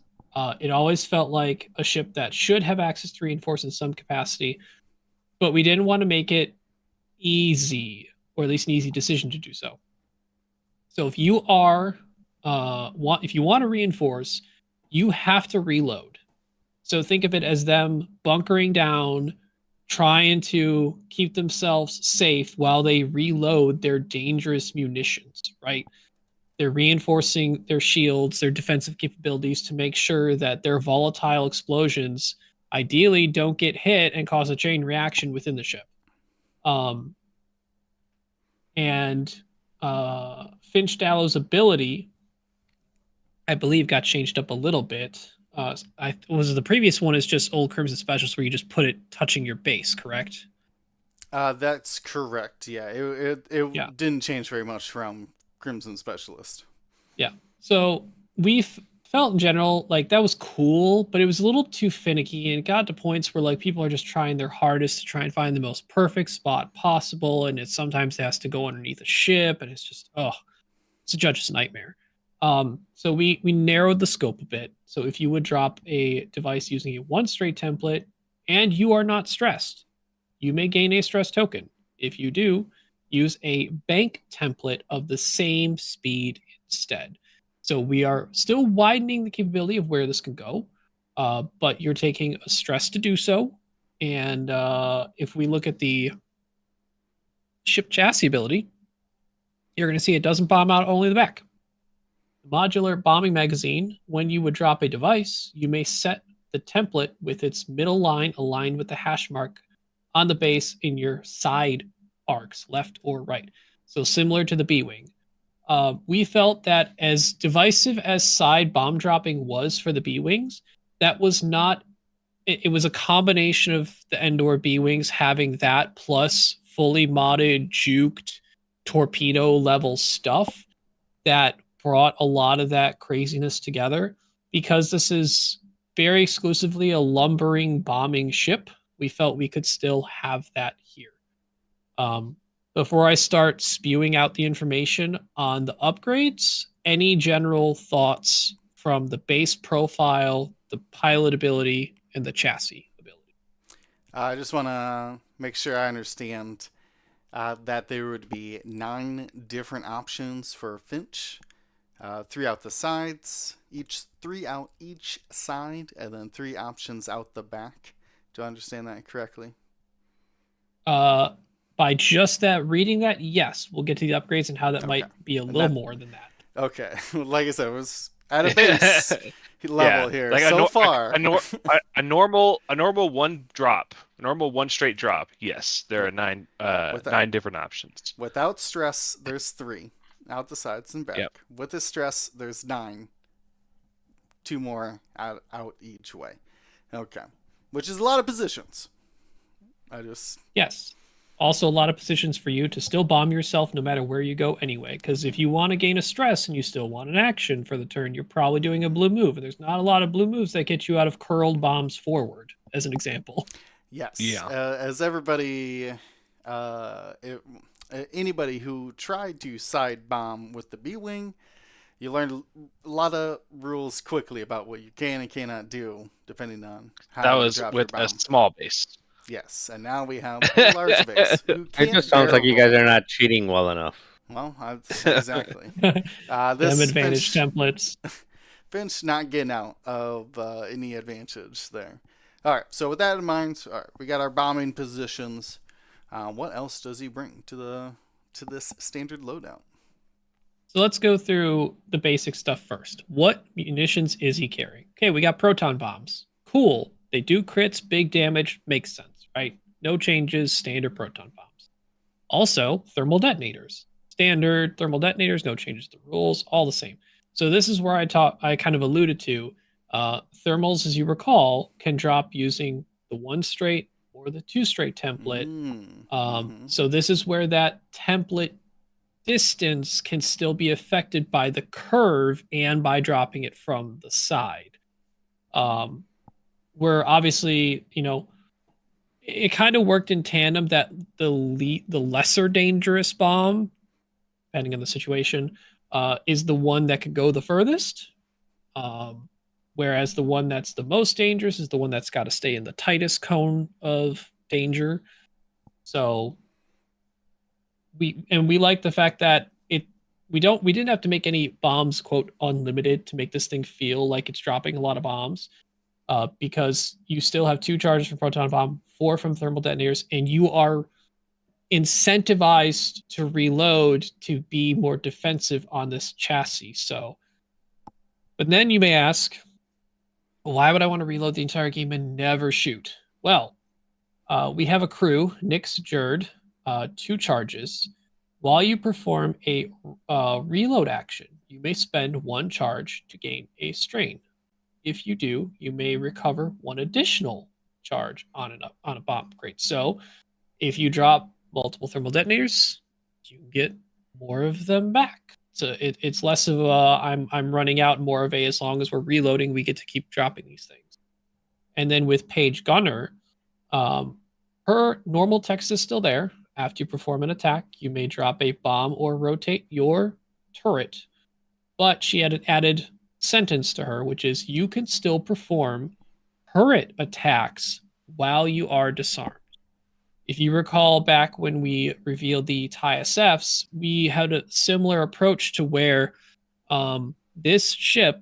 it always felt like a ship that should have access to reinforce in some capacity, but we didn't want to make it easy, or at least an easy decision to do so. So if you are if you want to reinforce, you have to reload. So think of it as them bunkering down, trying to keep themselves safe while they reload their dangerous munitions, right? They're reinforcing their shields, their defensive capabilities to make sure that their volatile explosions ideally don't get hit and cause a chain reaction within the ship. Finch Dallow's ability, I believe, got changed up a little bit. The previous one is just Old Crimson Specialist, where you just put it touching your base, correct? That's correct. Yeah, it didn't change very much from Crimson Specialist. Yeah. So we felt in general like that was cool, but it was a little too finicky, and it got to points where like people are just trying their hardest to try and find the most perfect spot possible, and it sometimes has to go underneath a ship, and it's just it's a judge's nightmare. So we narrowed the scope a bit. So if you would drop a device using a 1 straight template and you are not stressed, you may gain a stress token. If you do, use a bank template of the same speed instead. So we are still widening the capability of where this can go, but you're taking a stress to do so. And if we look at the ship chassis ability, you're going to see it doesn't bomb out only the back. The modular bombing magazine, when you would drop a device, you may set the template with its middle line aligned with the hash mark on the base in your side arcs, left or right. So similar to the B-Wing. We felt that as divisive as side bomb dropping was for the B-Wings, that was not, it was a combination of the Endor B-Wings having that plus fully modded, juked, torpedo level stuff that brought a lot of that craziness together. Because this is very exclusively a lumbering bombing ship, we felt we could still have that here. Before I start spewing out the information on the upgrades, any general thoughts from the base profile, the pilot ability, and the chassis ability? I just want to make sure I understand that there would be 9 different options for Finch. 3 out the sides, 3 out each side, and then 3 options out the back. Do I understand that correctly? By just that, reading that, yes. We'll get to the upgrades and how that might be a little more than that. Okay. Like I said, it was at a base level here. Like so far. A normal one drop, a normal one straight drop, yes. There are 9 different options. Without stress, there's 3 out the sides and back. Yep. With the stress, there's 9. 2 more out each way. Okay. Which is a lot of positions. Yes. Also, a lot of positions for you to still bomb yourself no matter where you go anyway. Because if you want to gain a stress and you still want an action for the turn, you're probably doing a blue move. And there's not a lot of blue moves that get you out of curled bombs forward, as an example. Yes. Yeah. As everybody, anybody who tried to side bomb with the B-Wing, you learned a lot of rules quickly about what you can and cannot do, depending on how that you was drop with your a bomb. Small base. Yes, and now we have a large base. It just sounds like you guys are not cheating well enough. Well, exactly. Them This advantage templates. Finch not getting out of any advantage there. All right, so with that in mind, all right, we got our bombing positions. What else does he bring to this standard loadout? So let's go through the basic stuff first. What munitions is he carrying? Okay, we got proton bombs. Cool. They do crits, big damage, makes sense, right? No changes, standard proton bombs. Also, thermal detonators. Standard thermal detonators, no changes to rules, all the same. So this is where I kind of alluded to. Thermals, as you recall, can drop using the 1 straight or the 2 straight template. So this is where that template distance can still be affected by the curve and by dropping it from the side. Where obviously, it kind of worked in tandem that the lesser dangerous bomb, depending on the situation, is the one that could go the furthest. Whereas the one that's the most dangerous is the one that's got to stay in the tightest cone of danger. So we like the fact that we didn't have to make any bombs, quote, unlimited to make this thing feel like it's dropping a lot of bombs. Because you still have 2 charges from proton bomb, 4 from thermal detonators, and you are incentivized to reload to be more defensive on this chassis. So, but then you may ask, why would I want to reload the entire game and never shoot? Well, we have a crew, Nix Jerd, 2 charges. While you perform a reload action, you may spend 1 charge to gain a strain. If you do, you may recover 1 additional charge on a bomb. Great. So if you drop multiple thermal detonators, you get more of them back. So it's less of a I'm running out, more of a as long as we're reloading, we get to keep dropping these things. And then with Page Gunner, her normal text is still there. After you perform an attack, you may drop a bomb or rotate your turret. But she added sentence to her, which is you can still perform turret attacks while you are disarmed. If you recall back when we revealed the TIE SFs, we had a similar approach to where this ship,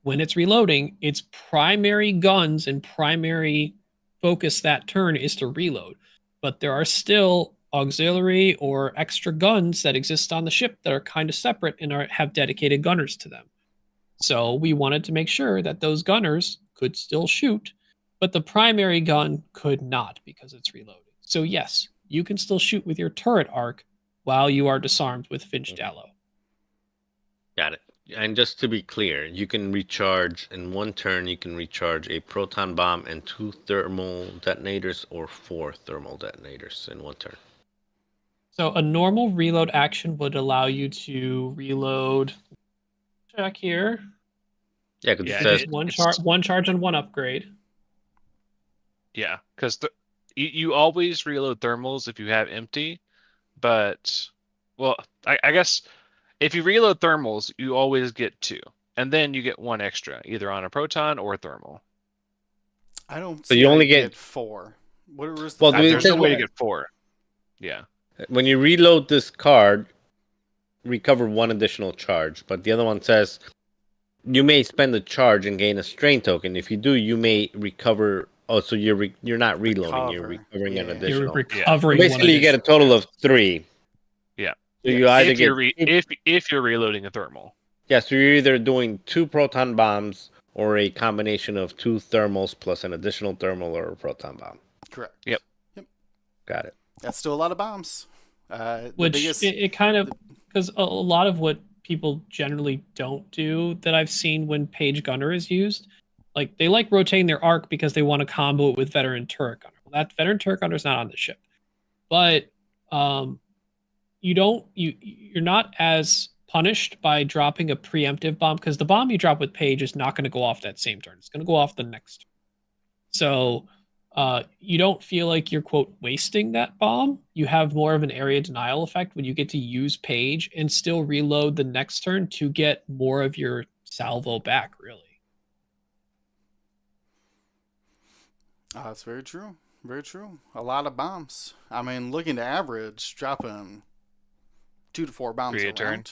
when it's reloading, its primary guns and primary focus that turn is to reload. But there are still auxiliary or extra guns that exist on the ship that are kind of separate and have dedicated gunners to them. So we wanted to make sure that those gunners could still shoot, but the primary gun could not because it's reloaded. So yes, you can still shoot with your turret arc while you are disarmed with Finch Dallow. Got it. And just to be clear, you can recharge in one turn. You can recharge a proton bomb and 2 thermal detonators, or 4 thermal detonators in one turn. So a normal reload action would allow you to reload. Check here. Yeah, because Yeah, it says One charge and one upgrade. Yeah, because you always reload thermals if you have empty, but well, I guess if you reload thermals, you always get 2, and then you get 1 extra, either on a proton or a thermal. I don't. So See you how only get get 4. What was the Well, four? it There's says no way to what- get 4. Yeah. when you reload this card, recover 1 additional charge. But the other one says you may spend a charge and gain a strain token. If you do, you may recover. Oh, so you're not reloading. You're Recover. recovering an Yeah. additional. You're recovering. Basically, you get a total of 3. Yeah. So you either If get you're if you're reloading a thermal. yeah. So you're either doing 2 proton bombs or a combination of 2 thermals plus an additional thermal or a proton bomb. Correct. Yep. Got it. That's still a lot of bombs. Which biggest... it kind of, because a lot of what people generally don't do that I've seen when Page Gunner is used, like they like rotating their arc because they want to combo it with Veteran Turret Gunner. Well, that Veteran Turret Gunner is not on the ship, but you're not as punished by dropping a preemptive bomb, because the bomb you drop with Page is not going to go off that same turn. It's going to go off the next turn. So you don't feel like you're, quote, wasting that bomb. You have more of an area denial effect when you get to use Page and still reload the next turn to get more of your salvo back, really. That's very true. Very true. A lot of bombs. I mean, looking to average, dropping 2 to 4 bombs 3 a around. turn.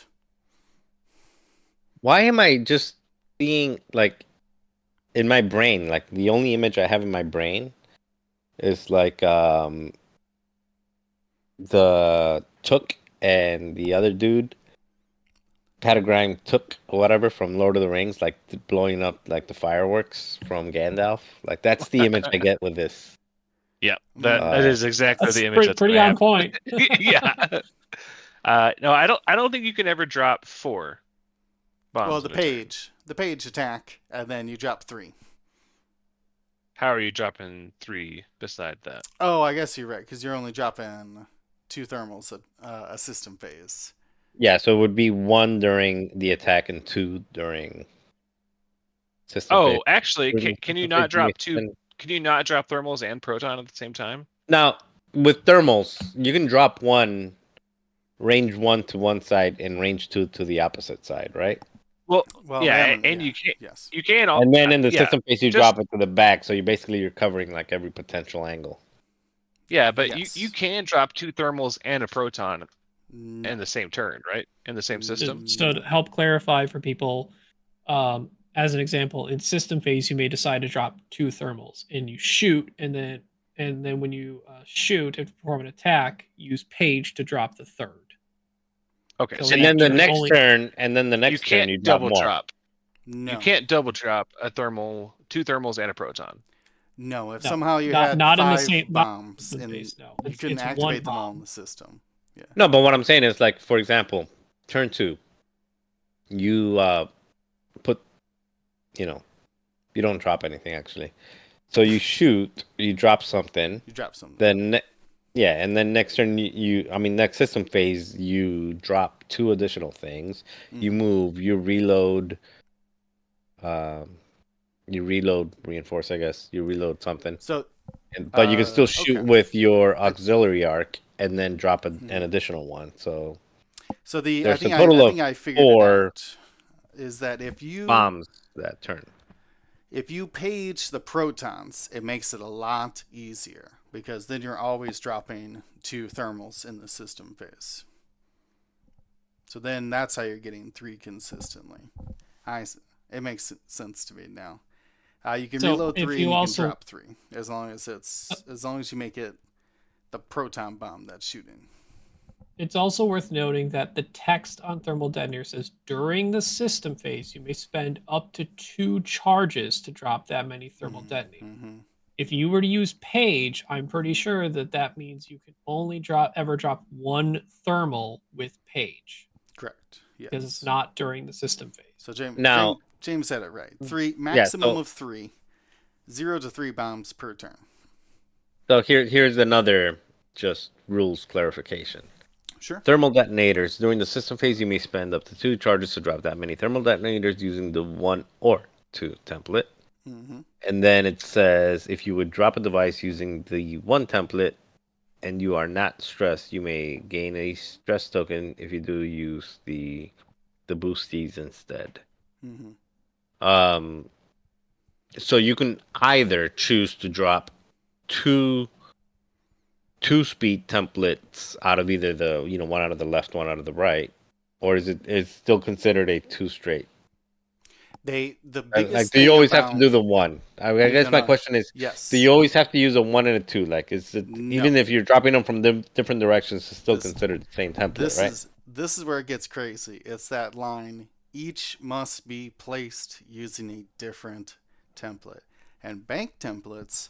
Why am I just seeing, like, in my brain, like, the only image I have in my brain is, like, the Took and the other dude, Patagram Took or whatever from Lord of the Rings, like, blowing up, like, the fireworks from Gandalf. Like, that's the image I get with this. Yeah, that is exactly That's the image. pretty on point. Yeah. No, I don't think you can ever drop 4 bombs. Well, in a turn. the page attack, and then you drop 3. How are you dropping 3 beside that? Oh, I guess you're right, because you're only dropping 2 thermals a system phase. Yeah, so it would be 1 during the attack and 2 during system phase. Oh, actually, can you not drop 2? Can you not drop thermals and proton at the same time? Now, with thermals, you can drop 1, range 1 to one side and range 2 to the opposite side, right? Well, Well, yeah, they haven't- you can't. Yes. You can. And then in the yeah, system phase, you just- drop it to the back, so you're covering like every potential angle. Yeah, but Yes. you can drop 2 thermals and a proton No. in the same turn, right? In the same system. So to help clarify for people, as an example, in system phase, you may decide to drop 2 thermals, and you shoot, and then when you shoot and perform an attack, use Page to drop the 3rd. Okay, So so And then the you're next only- turn, and then the you next turn, can't you drop double more. drop. No. You can't double drop a thermal, 2 thermals and a proton. No, if No, somehow you not- had not in the 5 same- not bombs, system and phase, no. you It's couldn't one activate them all in bomb. the system. No, but what I'm saying is, like, for example, turn 2, you put, you don't drop anything actually. So you shoot, you drop something, You drop some. then and then next turn next system phase you drop 2 additional things. You Mhm. move, you reload, reinforce, I guess. You reload something, So but you can still shoot okay. with your auxiliary arc and then drop an Mhm. additional one. So I there's think a total of think I figured 4 it out. Is that if you bombs that turn. if you page the protons, it makes it a lot easier, because then you're always dropping 2 thermals in the system phase. So then that's how you're getting 3 consistently. It makes sense to me now. You can So reload if 3 you and you also- can drop 3 as long as you make it the proton bomb that's shooting. It's also worth noting that the text on thermal detonator says during the system phase, you may spend up to 2 charges to drop that many thermal detonators. If you were to use page, I'm pretty sure that means you can only ever drop 1 thermal with page. Correct. Yes. Because it's not during the system phase. So Now- James said it right. Maximum of 3. 0 to 3 bombs per turn. So here's another just rules clarification. Sure. Thermal detonators. During the system phase, you may spend up to 2 charges to drop that many thermal detonators using the 1 or 2 template. And then it says if you would drop a device using the 1 template and you are not stressed, you may gain a stress token if you do use the boosties instead. So you can either choose to drop 2 speed templates out of either the one out of the left, one out of the right, or is it still considered a 2 straight? The biggest do you always have to do the 1? I guess my question is, yes. Do you always have to use a 1 and a 2? Like, is it No. even if you're dropping them from different directions, it's still considered the same template, right? This is where it gets crazy. It's that line. Each must be placed using a different template, and bank templates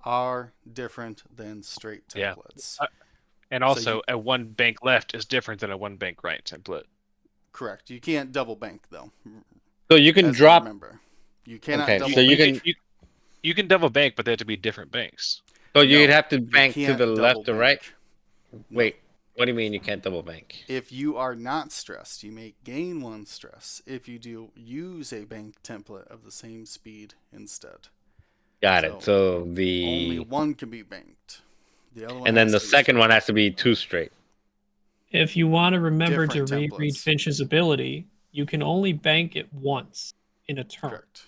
are different than straight templates. Yeah. And also, a 1 bank left is different than a 1 bank right template. Correct. You can't double bank though. So you can drop. Remember, you cannot Okay, double. so you bank. can You can double bank, but they have to be different banks. So you'd No, have to you bank to can't the left double or right. bank. Wait, what do you mean you can't double bank? If you are not stressed, you may gain 1 stress. If you do use a bank template of the same speed instead. Got it. So Only 1 can be banked. The other one and then has the to be second one straight. has to be 2 straight. If you want to remember to Different reread templates. Finch's ability, you can only bank it once in a turn. Correct.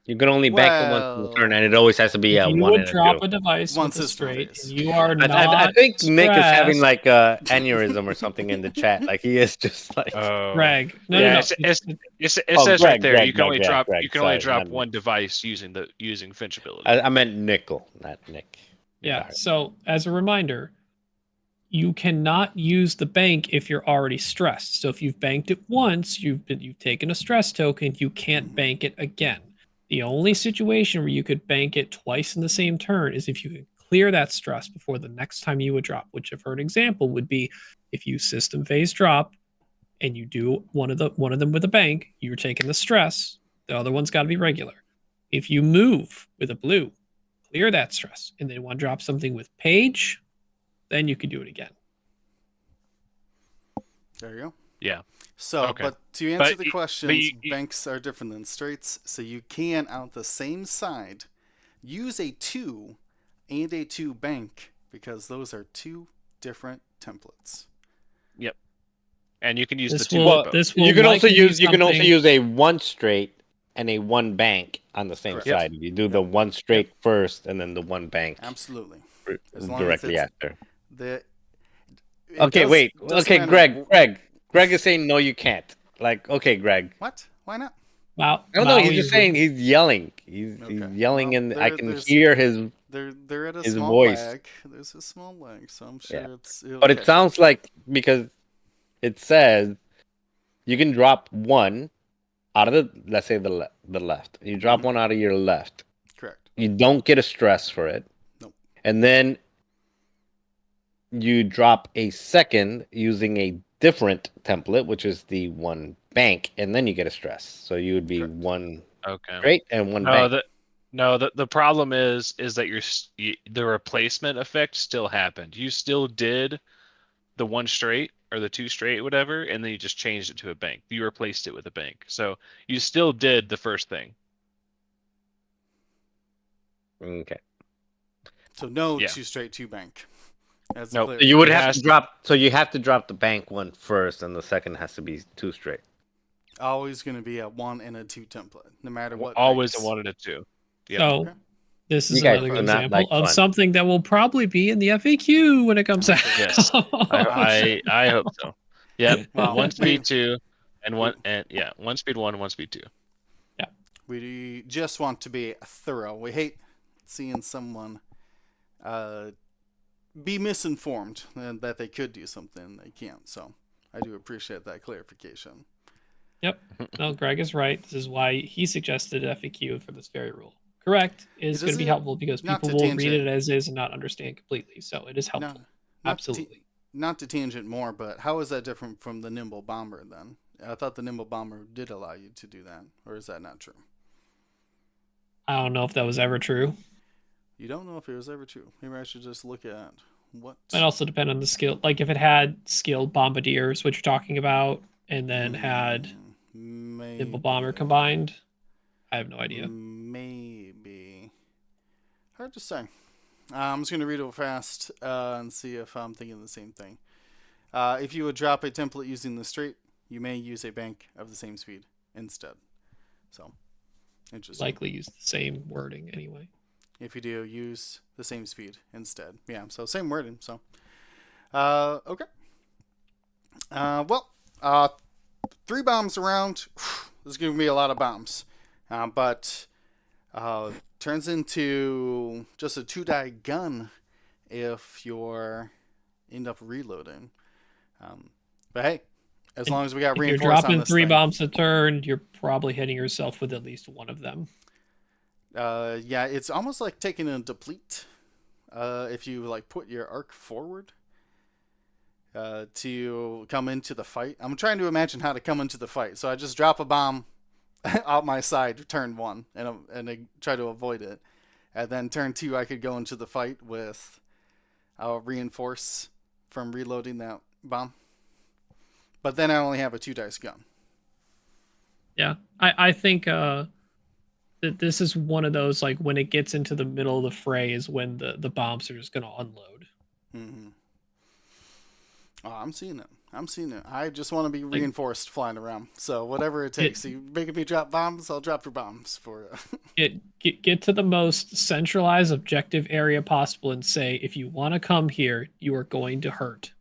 You can only bank it once in the turn, and it always has to be If a you 1 would and a drop 2. a device One with a system straight, phase. and you are not I think Nick is having stressed- like a aneurysm or something in the chat. Like he is just like. Greg. No, Yeah, no. it says Greg, right there. Greg, You can only Greg, drop. Greg, You can only sorry, drop not 1 Nick. device using Finch ability. I meant Nickel, not Nick. Yeah. Sorry. So as a reminder, you cannot use the bank if you're already stressed. So if you've banked it once, you've taken a stress token, you can't bank it again. The only situation where you could bank it twice in the same turn is if you could clear that stress before the next time you would drop, which for an example would be if you system phase drop and you do one of them with a bank, you're taking the stress, the other one's got to be regular. If you move with a blue, clear that stress, and then want to drop something with page, then you can do it again. There you go. Yeah. So, Okay. but to answer But the questions, you- banks are different than straights. So you can, out the same side, use a 2 and a 2 bank because those are 2 different templates. Yep. And you can use This the 2. will- both. this will You can also likely be use something- use a 1 straight and a 1 bank on the same Correct. side. You do the 1 straight first and then the 1 bank Absolutely. r- As long as directly it's- after. Okay, Wait. Okay, Greg is saying no, you can't. Like, okay, Greg. What? Why not? Wow. I don't know. He's Maui just saying he's yelling. He's Okay. yelling, Well, and I there- can there's- hear his. They're at a His small voice. lag. There's a small lag, so I'm sure Yeah. it's. But it sounds like because it says you can drop 1 out of let's say the left. You drop 1 out of your left. correct. You don't get a stress for it. Nope. And then you drop a second using a different template, which is the 1 bank, and then you get a stress. So you would be Correct. 1 Okay. straight and 1 No, bank. the problem is that the replacement effect still happened. You still did the 1 straight or the 2 straight, whatever, and then you just changed it to a bank. You replaced it with a bank, so you still did the first thing. Okay. So no Yeah. 2 straight 2 bank. That's Nope. clear. So you would It have has to to- drop. So you have to drop the bank 1 first, and the second has to be 2 straight. Always going to be a 1 and a 2 template, no matter what. Always a banks. 1 and a 2. Yep. So Okay. this You is guys another do good not example like of fun. something that will probably be in the FAQ when it comes out. Yes. I hope so. Yep. Well, 1 we- speed 2 and 1 speed 1 and 1 speed 2. We just want to be thorough. We hate seeing someone be misinformed and that they could do something they can't. So I do appreciate that clarification. Yep. No, Greg is right. This is why he suggested FAQ for this very rule. Correct is going to be helpful because people will read it as is and not understand completely. So it is helpful. Absolutely. Not to tangent more, but how is that different from the Nimble Bomber then? I thought the Nimble Bomber did allow you to do that, or is that not true? I don't know if that was ever true. You don't know if it was ever true. Maybe I should just look at what. It also depend on the skill. Like if it had skilled bombardiers, which you're talking about, and then had Nimble Bomber combined, I have no idea. Maybe. Hard to say. I'm just going to read it fast and see if I'm thinking the same thing. If you would drop a template using the straight, you may use a bank of the same speed instead. So, interesting. Likely use the same wording anyway. If you do, use the same speed instead. Yeah, so same wording. So, okay. Well, 3 bombs around. This is going to be a lot of bombs. But turns into just a 2-die gun if you're end up reloading. But hey, as long as we got reinforced on this thing. You're dropping 3 bombs a turn, you're probably hitting yourself with at least one of them. Yeah, it's almost like taking a deplete. If you like put your arc forward to come into the fight. I'm trying to imagine how to come into the fight. So I just drop a bomb out my side, turn 1, and I try to avoid it. And then turn 2, I could go into the fight with reinforce from reloading that bomb. But then I only have a 2-dice gun. Yeah, I think that this is one of those, like, when it gets into the middle of the fray is when the bombs are just going to unload. Mm-hmm. Oh, I'm seeing it. I just want to be reinforced flying around. So whatever it takes. You making me drop bombs, I'll drop your bombs for you. Get to the most centralized objective area possible and say, if you want to come here, you are going to hurt.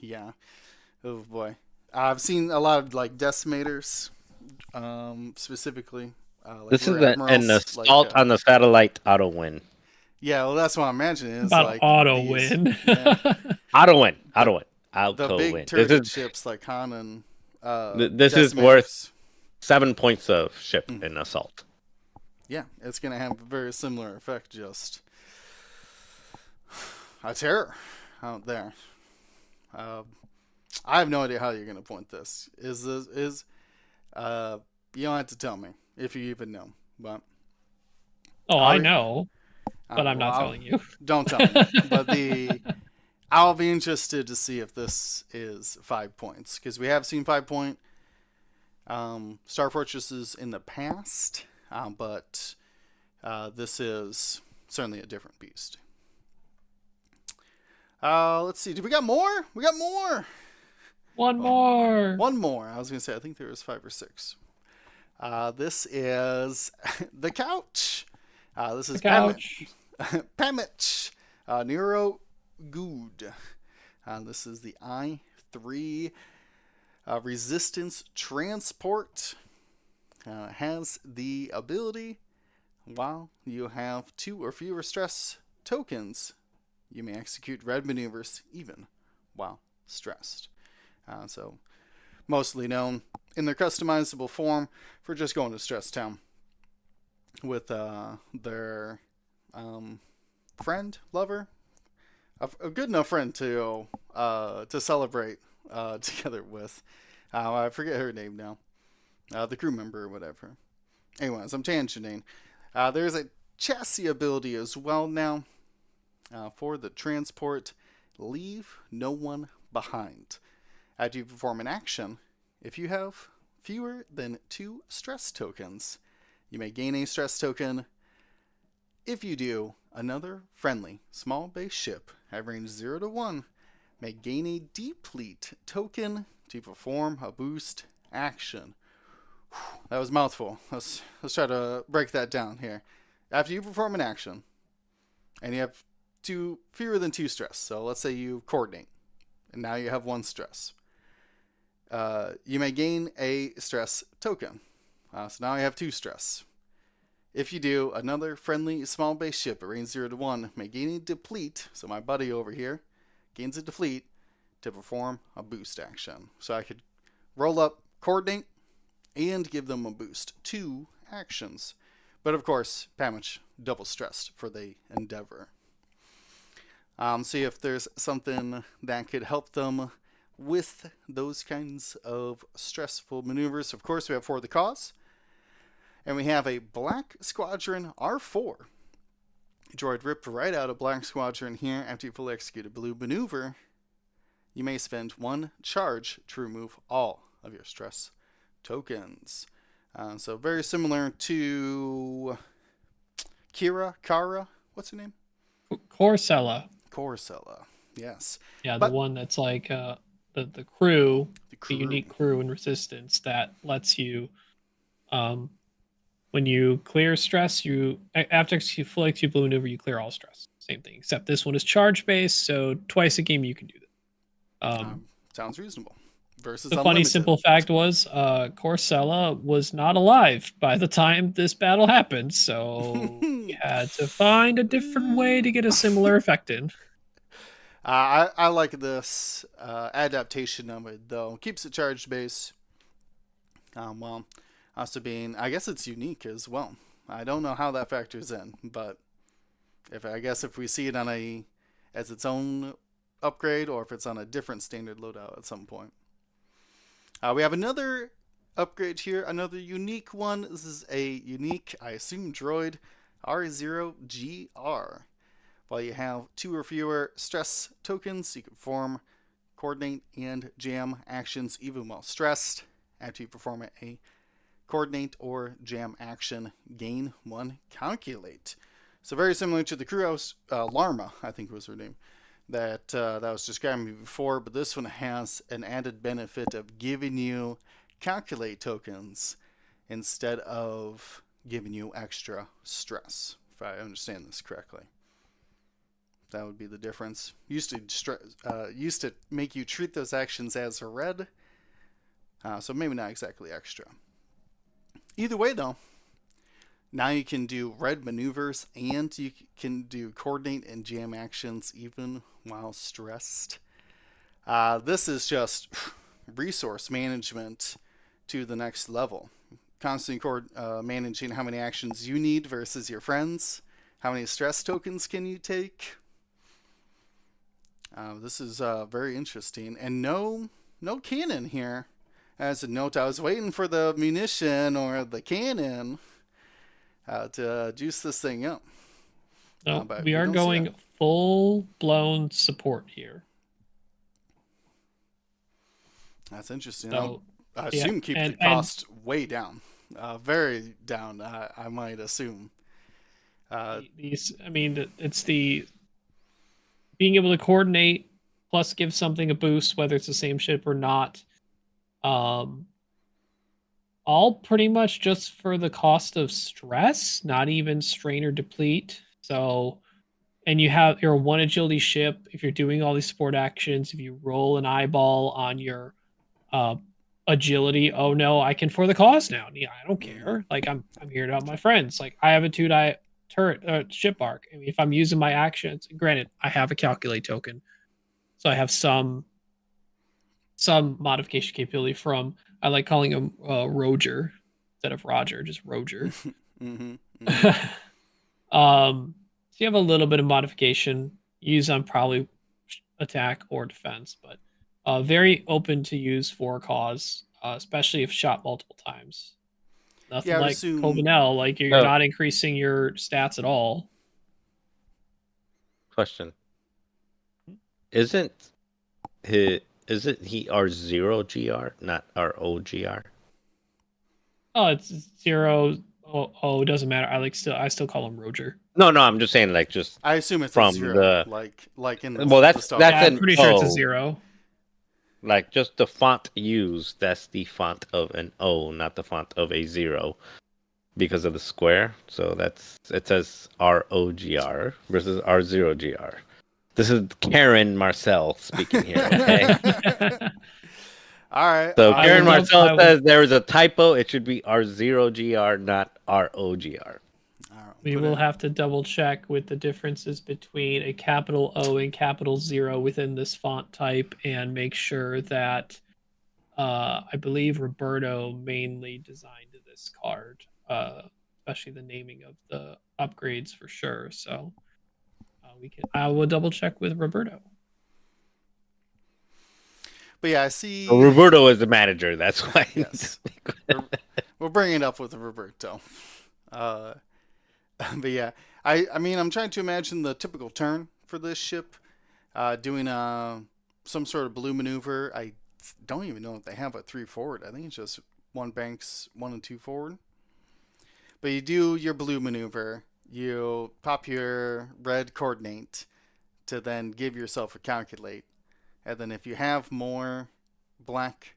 Yeah. Oh boy. I've seen a lot of like decimators, specifically. Like this is an assault on the satellite auto win. Yeah, well, that's what I'm imagining. It's about like auto win. Yeah. Auto win. The big turret ships like Han and this is worth 7 points of ship in assault. Yeah, it's gonna have a very similar effect. Just a terror out there. I have no idea how you're gonna point this. You don't have to tell me if you even know, but I know, but I'm not telling you. Don't tell me. But I'll be interested to see if this is 5 points, because we have seen 5-point Star Fortresses in the past, but this is certainly a different beast. Let's see. We got more? We got more. One more. I was going to say, I think there was 5 or 6. This is the couch. This is Pamit Neuro Good. This is the I-3 resistance transport. Has the ability, while you have 2 or fewer stress tokens, you may execute red maneuvers even while stressed. So mostly known in their customizable form for just going to Stress Town with their friend, lover, a good enough friend to celebrate together with. I forget her name now. The crew member or whatever. Anyways, I'm tangenting. There's a chassis ability as well now for the transport. Leave no one behind. After you perform an action, if you have fewer than 2 stress tokens, you may gain a stress token. If you do, another friendly small base ship at range 0 to 1 may gain a deplete token to perform a boost action. That was a mouthful. Let's try to break that down here. After you perform an action, and you have fewer than 2 stress, so let's say you coordinate, and now you have 1 stress. You may gain a stress token. So now you have 2 stress. If you do, another friendly small base ship at range 0 to 1 may gain a deplete, so my buddy over here gains a deplete to perform a boost action. So I could roll up, coordinate, and give them a boost. 2 actions. But of course, Pamit double stressed for the endeavor. See if there's something that could help them with those kinds of stressful maneuvers. Of course, we have For the Cause. And we have a Black Squadron R4. Droid ripped right out of Black Squadron here. After you fully execute a blue maneuver, you may spend 1 charge to remove all of your stress tokens. So very similar to Kara, what's her name? Corsella. Corsella, yes. Yeah, the one that's like the crew, the unique crew in Resistance that lets you, when you clear stress, after you fully execute blue maneuver, you clear all stress. Same thing, except this one is charge based, so twice a game you can do that. Sounds reasonable. Versus the unlimited. Funny simple fact was Corsella was not alive by the time this battle happened, so we had to find a different way to get a similar effect in. I like this adaptation of it, though. Keeps it charged base. Well, also being, I guess it's unique as well. I don't know how that factors in, but if we see it on as its own upgrade, or if it's on a different standard loadout at some point. We have another upgrade here, another unique one. This is a unique, I assume, droid, R0GR. While you have 2 or fewer stress tokens, you can perform, coordinate, and jam actions even while stressed. After you perform a coordinate or jam action, gain 1 calculate. So very similar to the crew house, Larma, I think was her name, that was describing me before, but this one has an added benefit of giving you calculate tokens instead of giving you extra stress, if I understand this correctly. That would be the difference. Used to make you treat those actions as red, so maybe not exactly extra. Either way, though, now you can do red maneuvers and you can do coordinate and jam actions even while stressed. This is just resource management to the next level. Constantly managing how many actions you need versus your friends. How many stress tokens can you take? This is very interesting. And no cannon here. As a note, I was waiting for the munition or the cannon to juice this thing up. No, we are going full-blown support here. That's interesting. So, I assume keep the cost way down. Very down, I might assume. It's the being able to coordinate plus give something a boost, whether it's the same ship or not. All pretty much just for the cost of stress, not even strain or deplete. So, and you're a 1 agility ship. If you're doing all these support actions, if you roll an eyeball on your agility, oh no, I can for the cause now. Yeah, I don't care. Like I'm here to help my friends. Like I have a 2-die turret ship arc. I mean, if I'm using my actions, granted, I have a calculate token, so I have some modification capability from, I like calling him Roger instead of Roger, just Roger. So you have a little bit of modification used on probably attack or defense, but very open to use for cause, especially if shot multiple times. Nothing like Covenel, like you're not increasing your stats at all. Question. Isn't he R0GR, not ROGR? Oh, it's 0. Oh, it doesn't matter. I still call him Roger. No, I'm just saying, like, just I assume it's from a 0, the like in the well, that's I'm pretty sure it's a 0. Like just the font used, that's the font of an O, not the font of a 0, because of the square. So it says ROGR versus R0GR. This is Karen Marcel speaking here. Okay. All right. So Karen Marcel says there is a typo. It should be R0GR, not ROGR. We will have to double check with the differences between a capital O and capital 0 within this font type and make sure that I believe Roberto mainly designed this card, especially the naming of the upgrades for sure. So I will double check with Roberto. But yeah, I see. Well, Roberto is the manager. That's why. Yes. We'll bring it up with Roberto. But yeah, I mean, I'm trying to imagine the typical turn for this ship, doing some sort of blue maneuver. I don't even know if they have a 3 forward. I think it's just 1 banks 1 and 2 forward. But you do your blue maneuver. You pop your red coordinate to then give yourself a calculate. And then if you have more black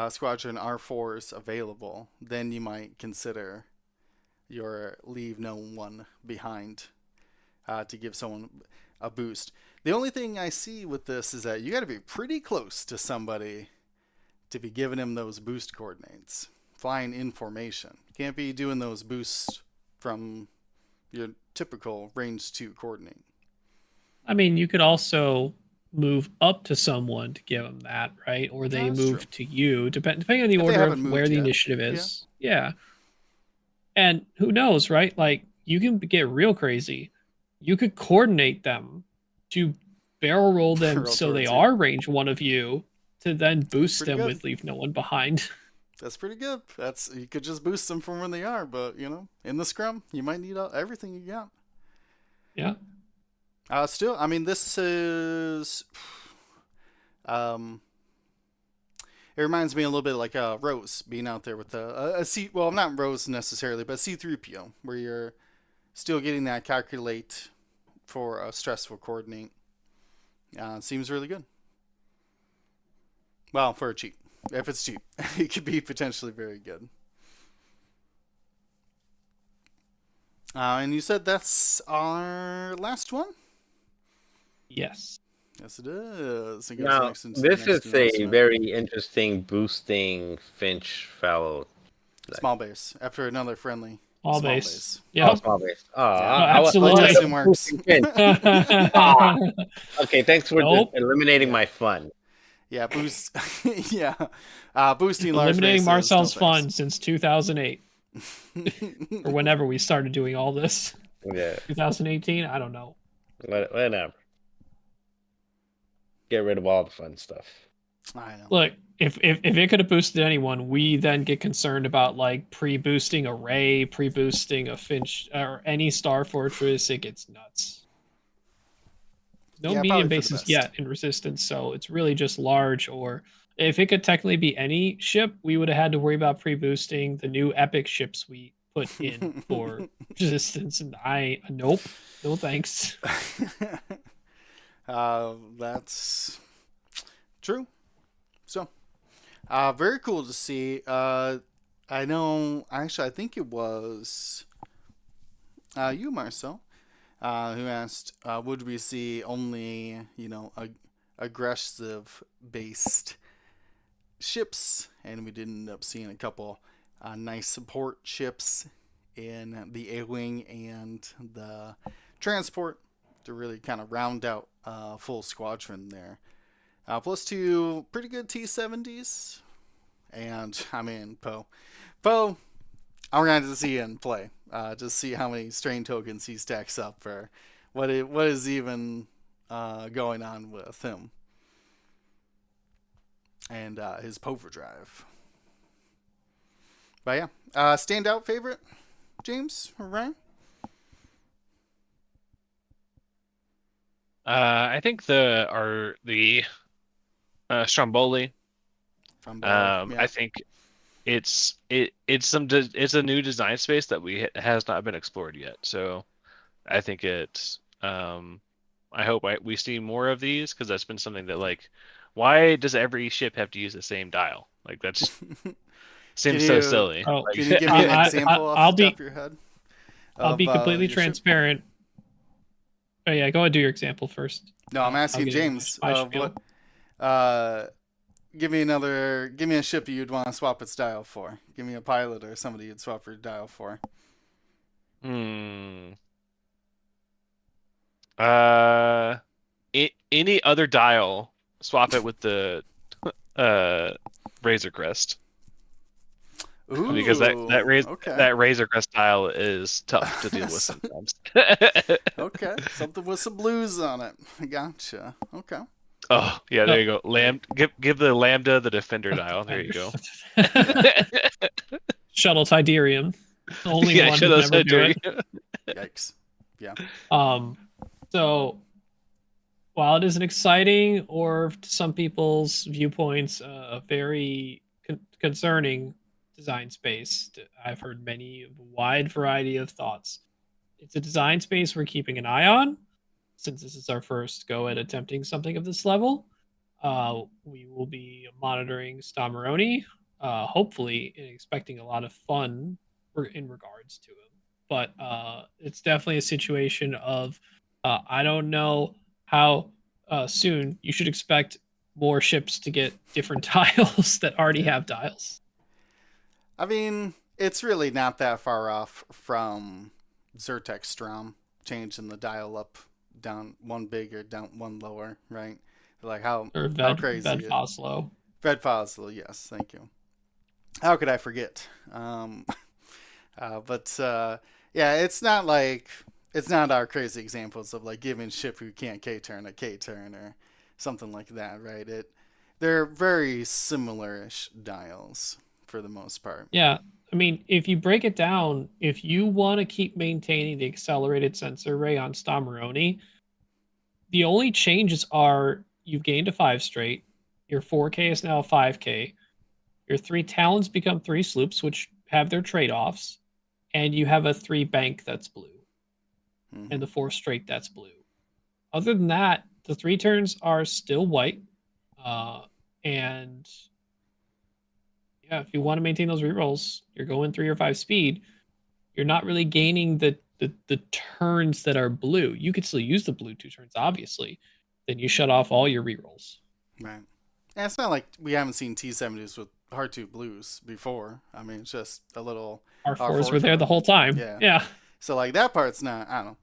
Squadron R4s available, then you might consider your leave no one behind to give someone a boost. The only thing I see with this is that you got to be pretty close to somebody to be giving him those boost coordinates. Flying in formation. Can't be doing those boosts from your typical range 2 coordinate. I mean, you could also move up to someone to give them that, right? Or they move to you, depending on the order of where the initiative is. Yeah. And who knows, right? Like, you can get real crazy. You could coordinate them to barrel roll them so they are range 1 of you to then boost them with leave no one behind. That's pretty good. You could just boost them from where they are, but in the scrum, you might need everything you got. Yeah. Still, I mean, this is. It reminds me a little bit like Rose being out there with a C. Well, not Rose necessarily, but C3PO, where you're still getting that calculate for a stressful coordinate. Seems really good. Well, for a cheap. If it's cheap, it could be potentially very good. And you said that's our last one? Yes. Yes, it is. Now, this is a very interesting boosting Finch Dallow. Small base after another friendly. Small base. Yeah. Small base. Absolutely. Works. Okay, thanks for eliminating my fun. Yeah, boost. Yeah, boosting large eliminating Marcel's fun since 2008, or whenever we started doing all this. Yeah, 2018. I don't know. Whatever. Get rid of all the fun stuff. I know. Look, if it could have boosted anyone, we then get concerned about like pre-boosting a Ray, pre-boosting a Finch, or any Star Fortress. It gets nuts. No medium bases yet in Resistance, so it's really just large. Or if it could technically be any ship, we would have had to worry about pre-boosting the new epic ships we put in for Resistance. And nope, no thanks. That's true. So, very cool to see. I know. Actually, I think it was you, Marcel. Who asked, would we see only, aggressive-based ships? And we did end up seeing a couple nice support ships in the A-Wing and the transport to really kind of round out full squadron there. Plus 2 pretty good T-70s. And, I mean, Poe, I'm going to see him play. Just see how many strain tokens he stacks up for what is even going on with him. And his Poverdrive. But yeah. Standout favorite, James or Ryan? I think the Stromboli. Yeah. I think it's a new design space that has not been explored yet. So I think I hope we see more of these, because that's been something that, like, why does every ship have to use the same dial? Like, that's seems so silly. Can you give me an example off the top of your head? I'll be completely transparent. Oh yeah, go ahead, do your example first. No, I'm asking James. Give me a ship you'd want to swap its dial for. Give me a pilot or somebody you'd swap your dial for. Hmm. Any other dial, swap it with the uh Razor Crest, because Ooh, okay. that Razor Crest dial is tough to deal with So- sometimes. okay, something with some blues on it. Gotcha. Okay. Oh yeah, there Oh, you go. Give the Lambda the Defender dial. There you go. Shuttle Tidarium. The only Yeah, one should to have never said do to it. you. Yikes. Yeah. So while it is an exciting, or to some people's viewpoints, a very concerning design space, I've heard a wide variety of thoughts. It's a design space we're keeping an eye on, since this is our first go at attempting something of this level. We will be monitoring Stomeroni, hopefully, and expecting a lot of fun in regards to him. But it's definitely a situation of I don't know how soon you should expect more ships to get different tiles that already Yeah. have dials. I mean, it's really not that far off from Zyrtec Strom changing the dial up, down one big or down one lower, right? Like Or how crazy Ved it. Foslo. Fred Fossil, yes, thank you. How could I forget? But yeah, it's not our crazy examples of like giving ship who can't K turn a K turn or something like that, right? They're very similar-ish dials for the most part. Yeah. I mean, if you break it down, if you want to keep maintaining the accelerated sensor array on Stomeroni, the only changes are you've gained a 5 straight, your 4K is now a 5K, your 3 talons become 3 sloops, which have their trade offs, and you have a 3 bank that's blue, and the 4 straight that's blue. Other than that, the 3 turns are still white. And yeah, if you want to maintain those rerolls, you're going 3 or 5 speed. You're not really gaining the turns that are blue. You could still use the blue 2 turns, obviously. Then you shut off all your rerolls. Right. And it's not like we haven't seen T70s with hard 2 blues before. I mean, it's just a little R4s were there the whole time. Yeah. Yeah. So like that part's not. I don't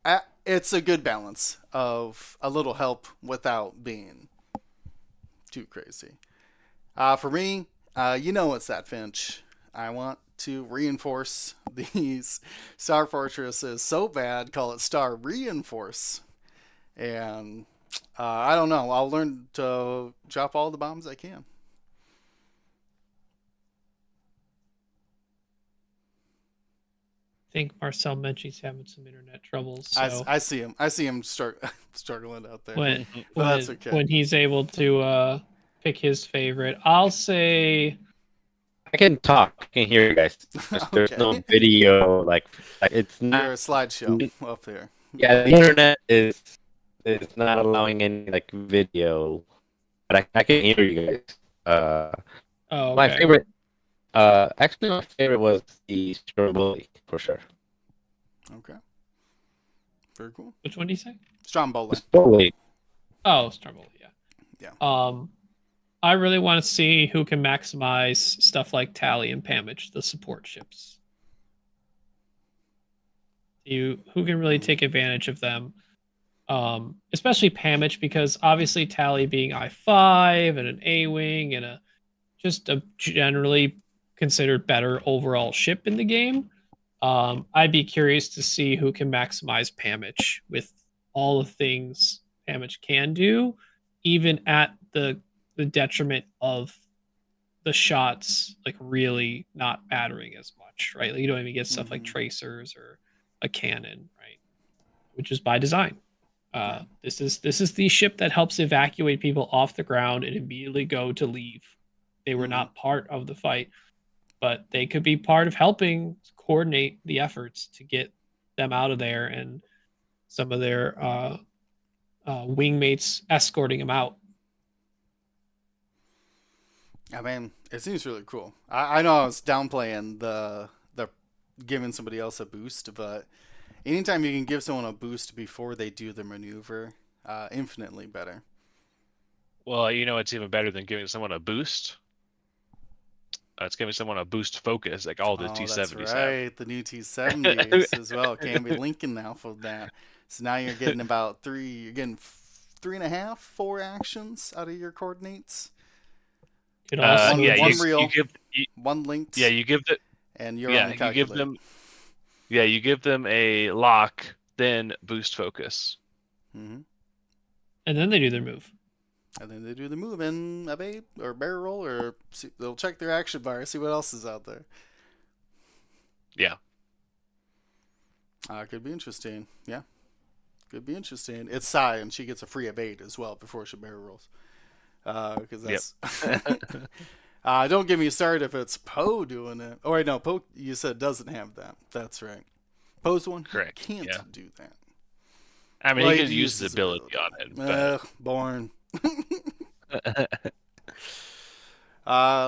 know. It's a good balance of a little help without being too crazy. For me, you know it's that Finch. I want to reinforce these Star Fortresses so bad, call it Star Reinforce. And I don't know. I'll learn to drop all the bombs I can. I think Marcel Menchie's having some internet troubles. So I see him. I see him struggling out there. when But that's okay. when he's able to pick his favorite, I'll say I can talk. I can hear you guys. There's no Okay. video. Like it's Your not. slideshow up there. Yeah, the internet is not allowing any like video, but I can hear you guys. oh, My okay. favorite. Actually, my favorite was the Stromboli for sure. Okay. Very cool. Which one do you say? Stromboli. Stromboli. Oh, Stromboli, yeah. Yeah. I really want to see who can maximize stuff like Tallie and Pamit, the support ships. Who can really take advantage of them. Especially Pamit, because obviously Tallie being I5 and an A-wing and just a generally considered better overall ship in the game. I'd be curious to see who can maximize Pamit with all the things Pamit can do, even at the detriment of the shots like really not mattering as much, right? Like, you don't even get stuff like tracers or a cannon, right? Which is by design. This is the ship that helps evacuate people off the ground and immediately go to leave. They were not part of the fight, but they could be part of helping coordinate the efforts to get them out of there, and some of their wingmates escorting them out. I mean, it seems really cool. I know I was downplaying the giving somebody else a boost, but anytime you can give someone a boost before they do the maneuver, infinitely better. Well, you know it's even better than giving someone a boost. It's giving someone a boost focus, like all the Oh, T70s that's have. right. The new T70s as well. Can't be linking now for that. So now you're getting about you're getting 3.5, 4 actions out of your coordinates. It also one you real, give, one linked, yeah, you give the, and your yeah, own you calculate. give them, yeah, you give them a lock, then boost focus. Mm-hmm. and then they do their move. And then they do the move in a bait or barrel roll, or they'll check their action bar, see what else is out there. Yeah. Could be interesting. Yeah. Could be interesting. It's Sai, and she gets a free abate as well before she barrel rolls. Because that's. Don't get me started if it's Poe doing it. Oh, wait, no. Poe, you said, doesn't have that. That's right. Poe's the one who Correct. can't Yeah. do that. I mean, Well, he could use his ability on it, but Born.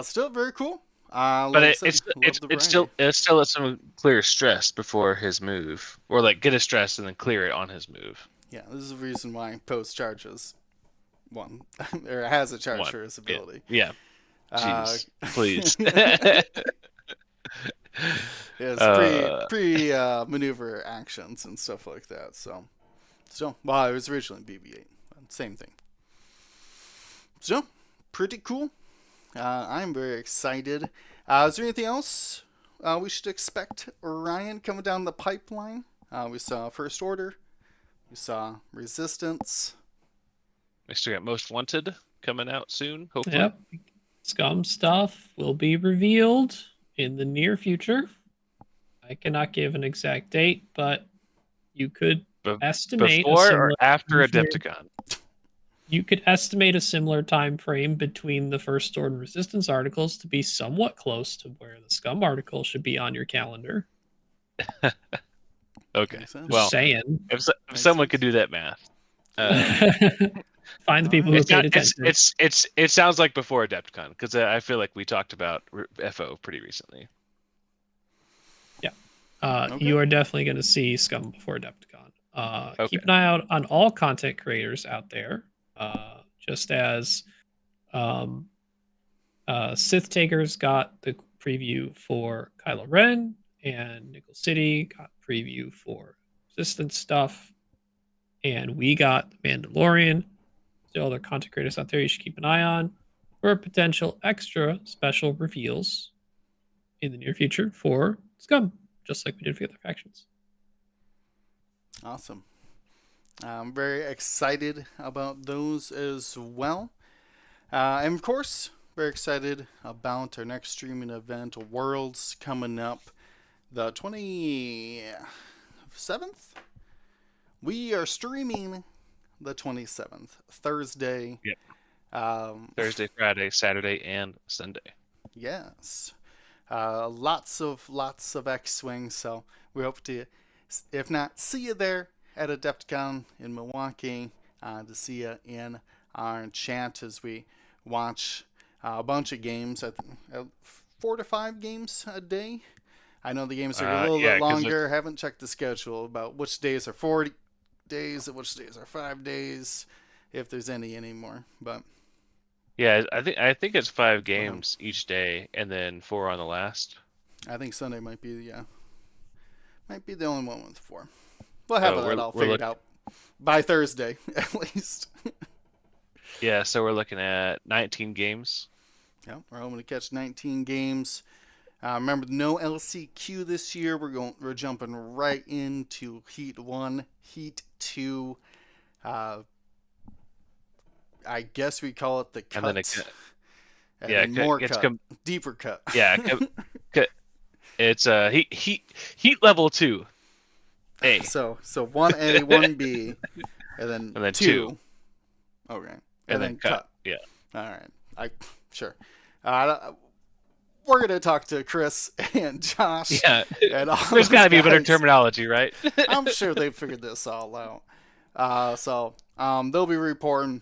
Still very cool. but it's still some clear stress before his move, or like get a stress and then clear it on his move. Yeah, this is the reason why Post charges one, or has a charge for his ability. Yeah. Jeez, please. It's pre maneuver actions and stuff like that. So well, it was originally BB-8, same thing. So pretty cool. I'm very excited. Is there anything else we should expect, Ryan, coming down the pipeline? We saw First Order. We saw Resistance. We still got Most Wanted coming out soon, hopefully. Yep. Scum stuff will be revealed in the near future. I cannot give an exact date, but you could estimate before or after Adepticon. You could estimate a similar time frame between the First Order and Resistance articles to be somewhat close to where the Scum article should be on your calendar. Okay. Just Well, saying. If someone could do that math. Find the people who paid attention. It sounds like before Adepticon, because I feel like we talked about FO pretty recently. Yeah. Okay. You are definitely going to see Scum before Adepticon. Okay. Keep an eye out on all content creators out there. Just as Sith Takers got the preview for Kylo Ren, and Nickel City got preview for Resistance stuff, and we got The Mandalorian. Still other content creators out there you should keep an eye on for potential extra special reveals in the near future for Scum, just like we did for the other factions. Awesome. I'm very excited about those as well. And of course, very excited about our next streaming event, Worlds, coming up the 27th. We are streaming the 27th, Thursday. Yep. Thursday, Friday, Saturday, and Sunday. Yes. Lots of X-Wing, so we hope to, if not see you there at Adepticon in Milwaukee, to see you in our chat as we watch a bunch of games, 4 to 5 games a day. I know the games are a little bit longer. Haven't checked the schedule about which days are 4 days and which days are 5 days, if there's any anymore. But yeah, I think it's 5 games each day, and then 4 on the last. I think Sunday might be the only one with 4. We'll have that all figured out by Thursday, at least. Yeah, so we're looking at 19 games. Yeah, we're hoping to catch 19 games. Remember, no LCQ this year. We're jumping right into Heat 1, Heat 2. I guess we call it the cut. And then more cut. Deeper cut. Yeah, it's heat level 2. A. So 1A, 1B, and then 2. Okay. And then cut. Yeah. All right. Sure. We're going to talk to Chris and Josh. Yeah. And all There's got to be a better guys. terminology, right? I'm sure they figured this all out. So they'll be reporting.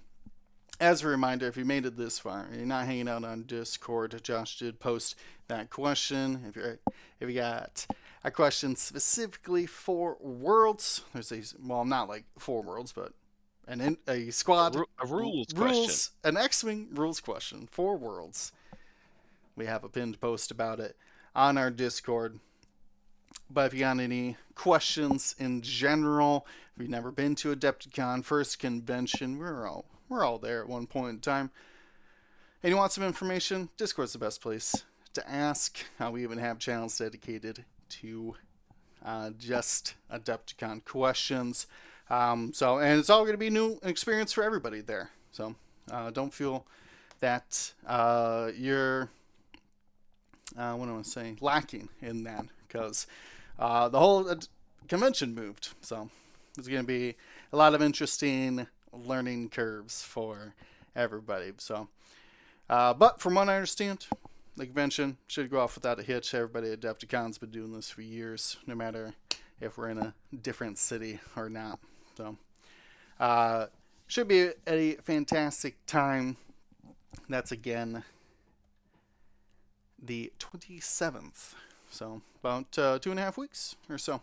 As a reminder, if you made it this far, you're not hanging out on Discord. Josh did post that question. If you got a question specifically for Worlds, there's not like 4 Worlds, but a squad a rules question, an X-Wing rules question for Worlds. We have a pinned post about it on our Discord. But if you got any questions in general, if you've never been to Adepticon, first convention, we're all there at one point in time, and you want some information, Discord's the best place to ask. We even have channels dedicated to just Adepticon questions. And it's all going to be new experience for everybody there. So don't feel that you're lacking in that, because the whole convention moved. So there's going to be a lot of interesting learning curves for everybody. So, but from what I understand, the convention should go off without a hitch. Everybody at Adepticon's been doing this for years, no matter if we're in a different city or not. So, should be a fantastic time. That's again the 27th. So about 2.5 weeks or so.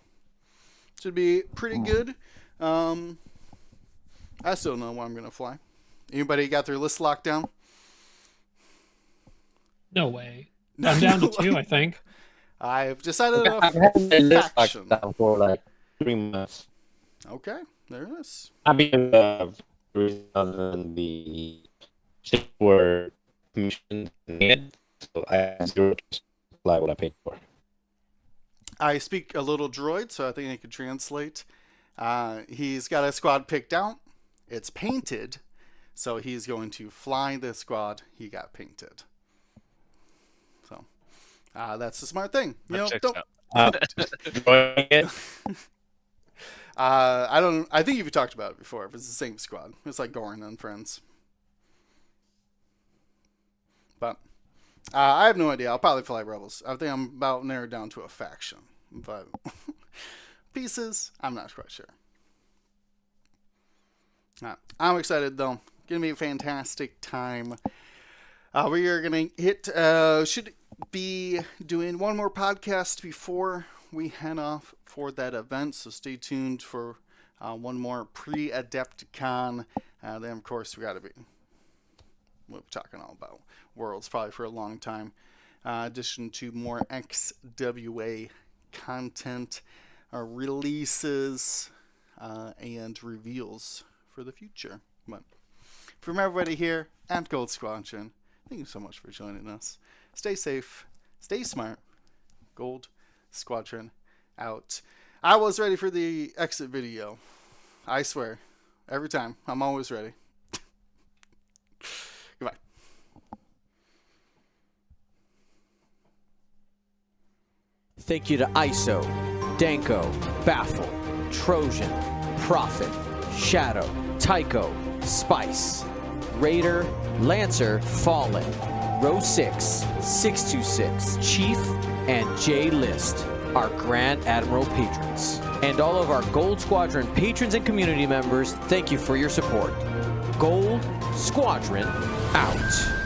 Should be pretty good. I still don't know when I'm going to fly. Anybody got their list locked down? No way. I'm down to 2, I think. I've decided I've had my list faction. locked down for like 3 months. Okay, there it is. I mean, reason other than the ships were commissioned, so I have zero to supply what I paid for. I speak a little droid, so I think I can translate. He's got a squad picked out. It's painted, so he's going to fly the squad he got painted. So that's the smart thing. You know, don't. I think you've talked about it before. If it's the same squad, it's like Gorin and Friends. But I have no idea. I'll probably fly Rebels. I think I'm about narrowed down to a faction. But pieces, I'm not quite sure. I'm excited though. Gonna be a fantastic time. We are gonna hit. Should be doing one more podcast before we head off for that event. So stay tuned for one more pre-Adepticon. Then of course we'll be talking all about Worlds probably for a long time. Addition to more XWA content, releases, and reveals for the future. But from everybody here at Gold Squadron, thank you so much for joining us. Stay safe, stay smart. Gold Squadron out. I was ready for the exit video. I swear. Every time. I'm always ready. Goodbye. Thank you to ISO, Danko, Baffle, Trojan, Prophet, Shadow, Tycho, Spice, Raider, Lancer, Fallen, Row 6, 626, Chief, and J List, our Grand Admiral patrons. And all of our Gold Squadron patrons and community members, thank you for your support. Gold Squadron out.